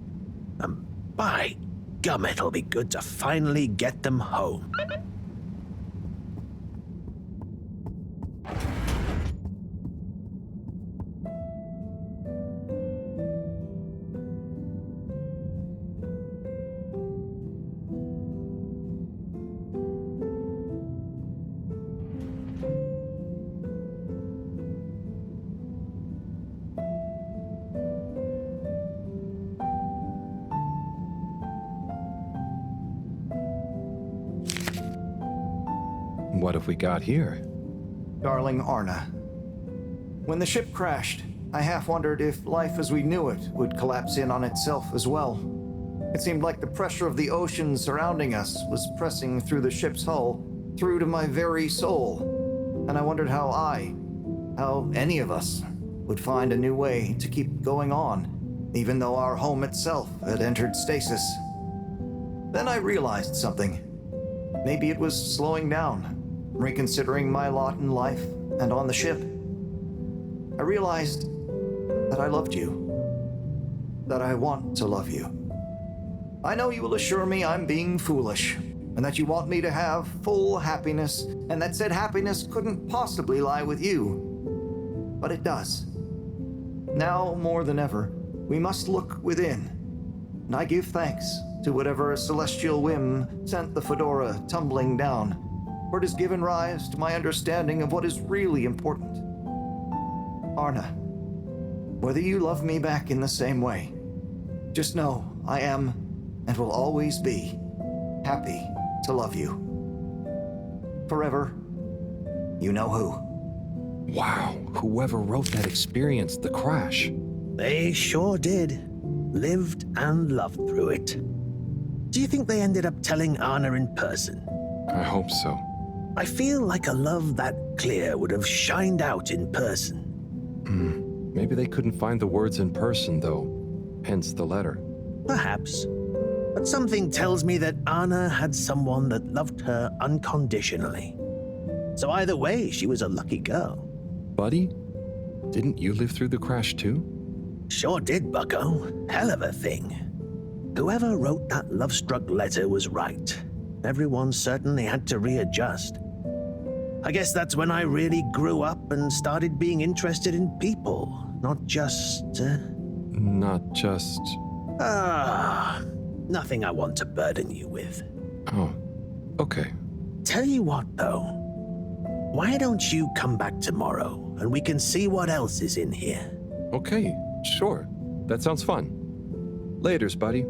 By gum, it'll be good to finally get them home. What have we got here? Darling Arna, when the ship crashed, I half wondered if life as we knew it would collapse in on itself as well. It seemed like the pressure of the ocean surrounding us was pressing through the ship's hull, through to my very soul. And I wondered how any of us, would find a new way to keep going on, even though our home itself had entered stasis. Then I realized something. Maybe it was slowing down, reconsidering my lot in life and on the ship. I realized that I loved you, that I want to love you. I know you will assure me I'm being foolish, and that you want me to have full happiness, and that said happiness couldn't possibly lie with you. But it does. Now more than ever, we must look within, and I give thanks to whatever celestial whim sent the fedora tumbling down, for it has given rise to my understanding of what is really important. Arna, whether you love me back in the same way, just know I am, and will always be, happy to love you. Forever, you know who. Wow, whoever wrote that experienced the crash. They sure did. Lived and loved through it. Do you think they ended up telling Anna in person? I hope so. I feel like a love that clear would have shined out in person. Maybe they couldn't find the words in person, though. Hence the letter. Perhaps. But something tells me that Anna had someone that loved her unconditionally. So either way, she was a lucky girl. Buddy, didn't you live through the crash too? Sure did, bucko. Hell of a thing. Whoever wrote that love-struck letter was right. Everyone certainly had to readjust. I guess that's when I really grew up and started being interested in people, not just... nothing I want to burden you with. Oh, okay. Tell you what, though. Why don't you come back tomorrow, and we can see what else is in here? Okay, sure. That sounds fun. Laters, buddy.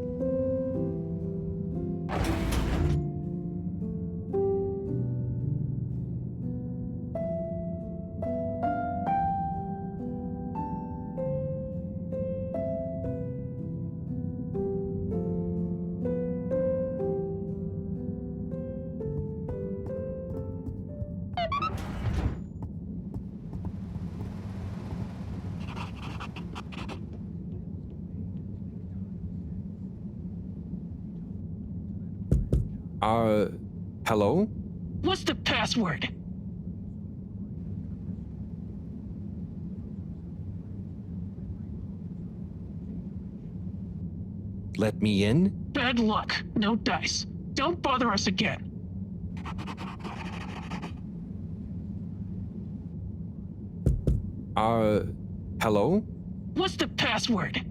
Hello? What's the password? Let me in? Bad luck. No dice. Don't bother us again. Hello? What's the password?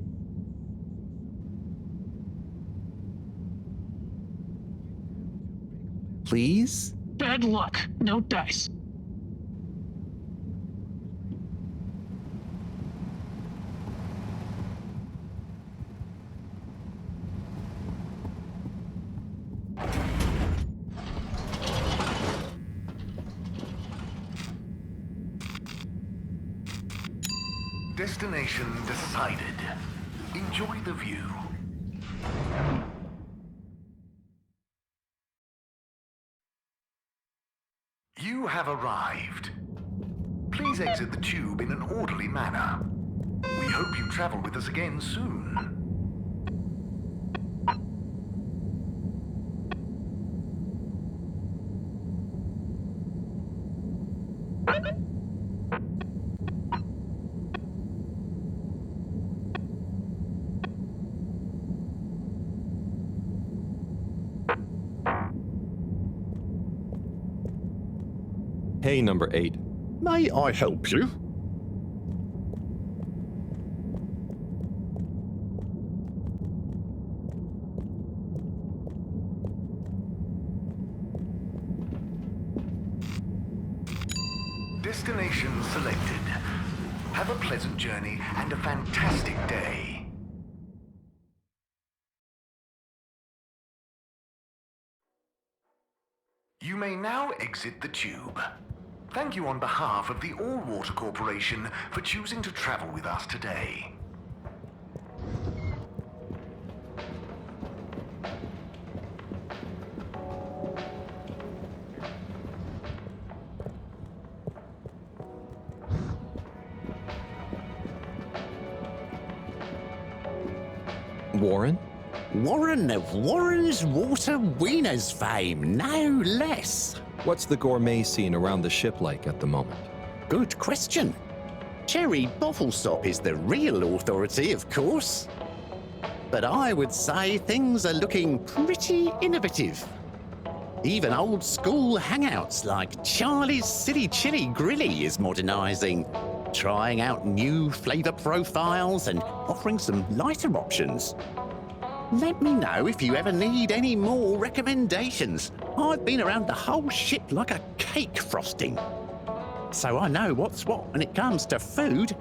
Please? Bad luck. No dice. Destination decided. Enjoy the view. You have arrived. Please exit the tube in an orderly manner. We hope you travel with us again soon. Hey, number 8. May I help you? Destination selected. Have a pleasant journey and a fantastic day. You may now exit the tube. Thank you on behalf of the All Water Corporation for choosing to travel with us today. Warren? Warren of Warren's Water Wieners fame, no less. What's the gourmet scene around the ship like at the moment? Good question. Cherry Bottlesop is the real authority, of course. But I would say things are looking pretty innovative. Even old school hangouts like Charlie's Silly Chili Grilly is modernising, trying out new flavour profiles and offering some lighter options. Let me know if you ever need any more recommendations. I've been around the whole ship like a cake frosting. So I know what's what when it comes to food.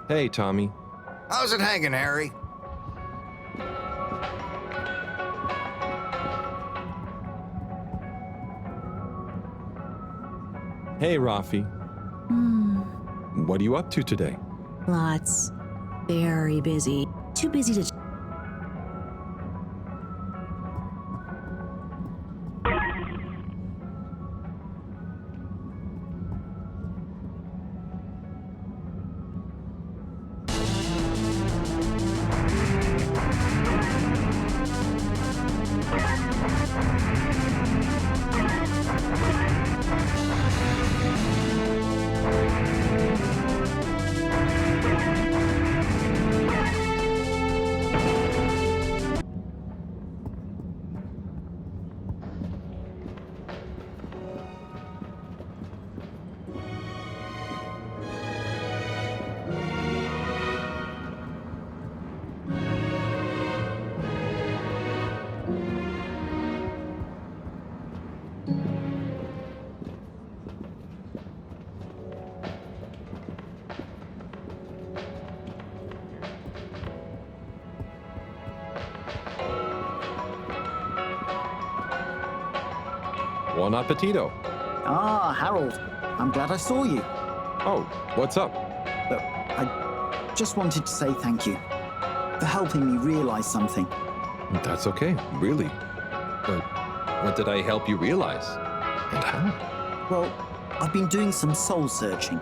Hey, Tommy. How's it hanging, Harry? Hey, Rafi. What are you up to today? Lots. Very busy. Too busy to... Buon appetito. Ah, Harold. I'm glad I saw you. Oh, what's up? Look, I just wanted to say thank you for helping me realize something. That's okay, really. But what did I help you realize? And how? Well, I've been doing some soul searching.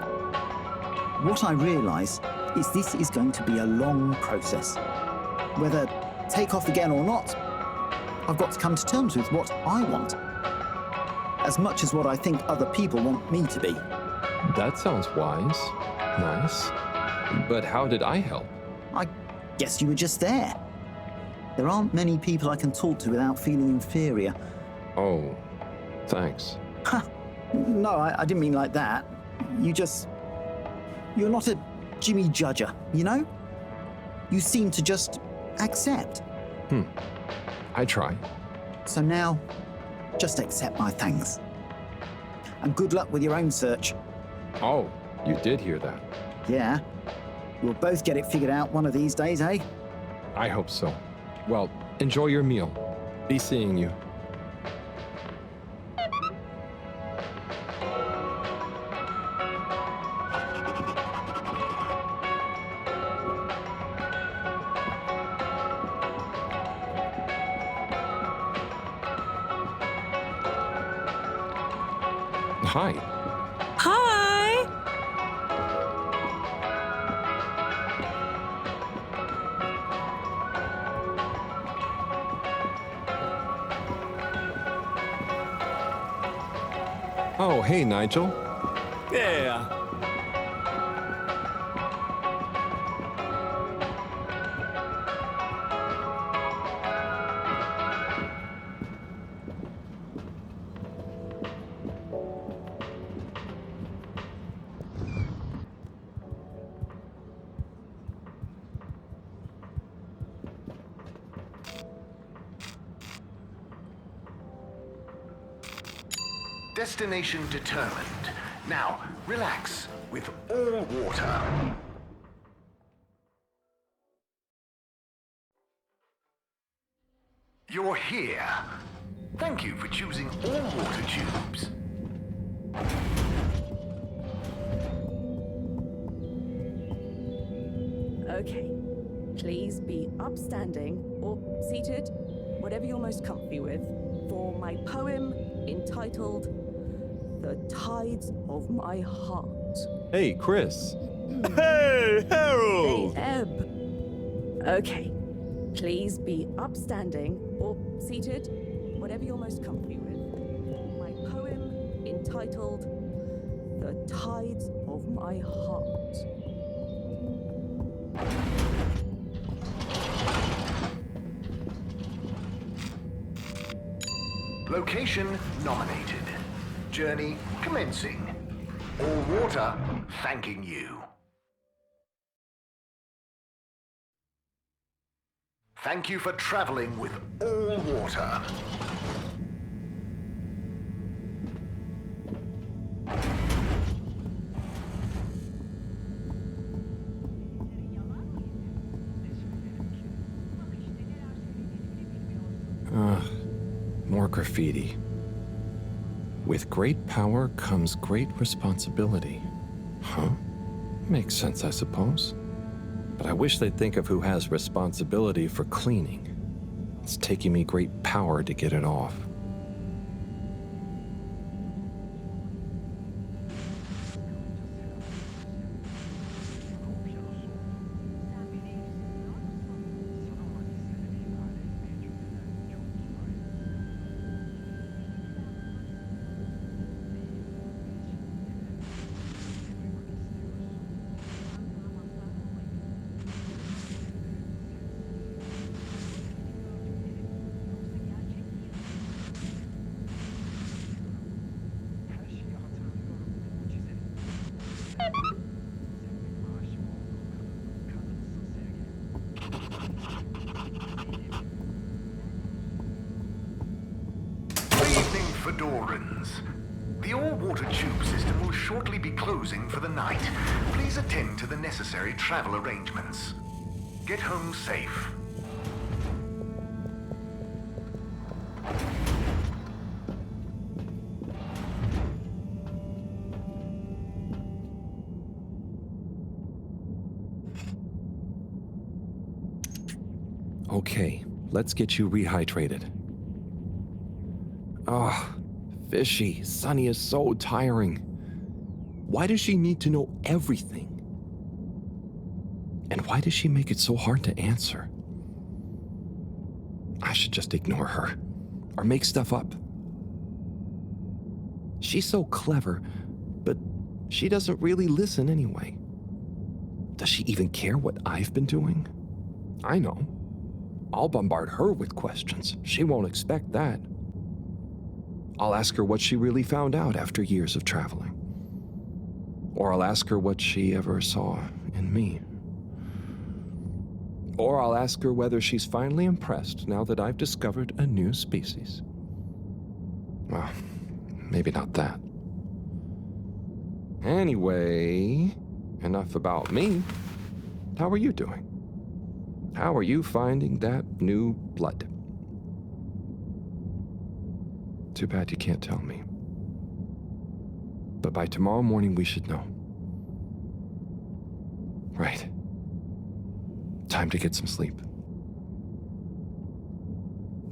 What I realize is this is going to be a long process. Whether take off again or not, I've got to come to terms with what I want. As much as what I think other people want me to be. That sounds wise. Nice. But how did I help? I guess you were just there. There aren't many people I can talk to without feeling inferior. Oh, thanks. No, I didn't mean like that. You're not a Jimmy Judger, you know? You seem to just accept. I try. So now, just accept my thanks. And good luck with your own search. Oh, you did hear that. Yeah. We'll both get it figured out one of these days, eh? I hope so. Well, enjoy your meal. Be seeing you. Hi. Hi! Oh, hey, Nigel. Yeah. Destination determined. Now, relax with all water. You're here. Thank you for choosing all water tubes. Okay. Please be upstanding or seated, whatever you're most comfy with, for my poem entitled The Tides of My Heart. Hey, Chris. Hey, Harold! They ebb. Okay. Please be upstanding or seated, whatever you're most comfy with, for my poem entitled The Tides of My Heart. Location nominated. Journey commencing. All water thanking you. Thank you for traveling with all water. More graffiti. With great power comes great responsibility. Huh? Makes sense, I suppose. But I wish they'd think of who has responsibility for cleaning. It's taking me great power to get it off. Fedorans. The all-water tube system will shortly be closing for the night. Please attend to the necessary travel arrangements. Get home safe. Okay, let's get you rehydrated. Ah, Fishy, Sunny is so tiring. Why does she need to know everything? And why does she make it so hard to answer? I should just ignore her, or make stuff up. She's so clever, but she doesn't really listen anyway. Does she even care what I've been doing? I know. I'll bombard her with questions. She won't expect that. I'll ask her what she really found out after years of traveling. Or I'll ask her what she ever saw in me. Or I'll ask her whether she's finally impressed now that I've discovered a new species. Well, maybe not that. Anyway, enough about me. How are you doing? How are you finding that new blood? Too bad you can't tell me. But by tomorrow morning, we should know. Right. Time to get some sleep.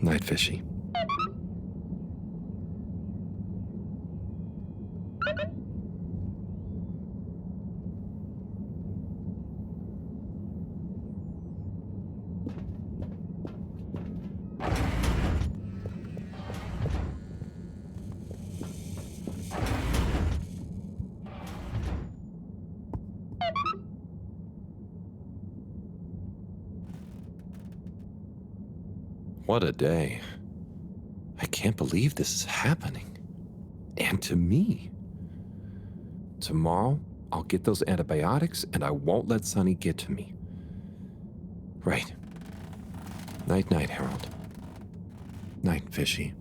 Night, Fishy. What a day. I can't believe this is happening. And to me. Tomorrow, I'll get those antibiotics and I won't let Sonny get to me. Right. Night-night, Harold. Night, Fishy.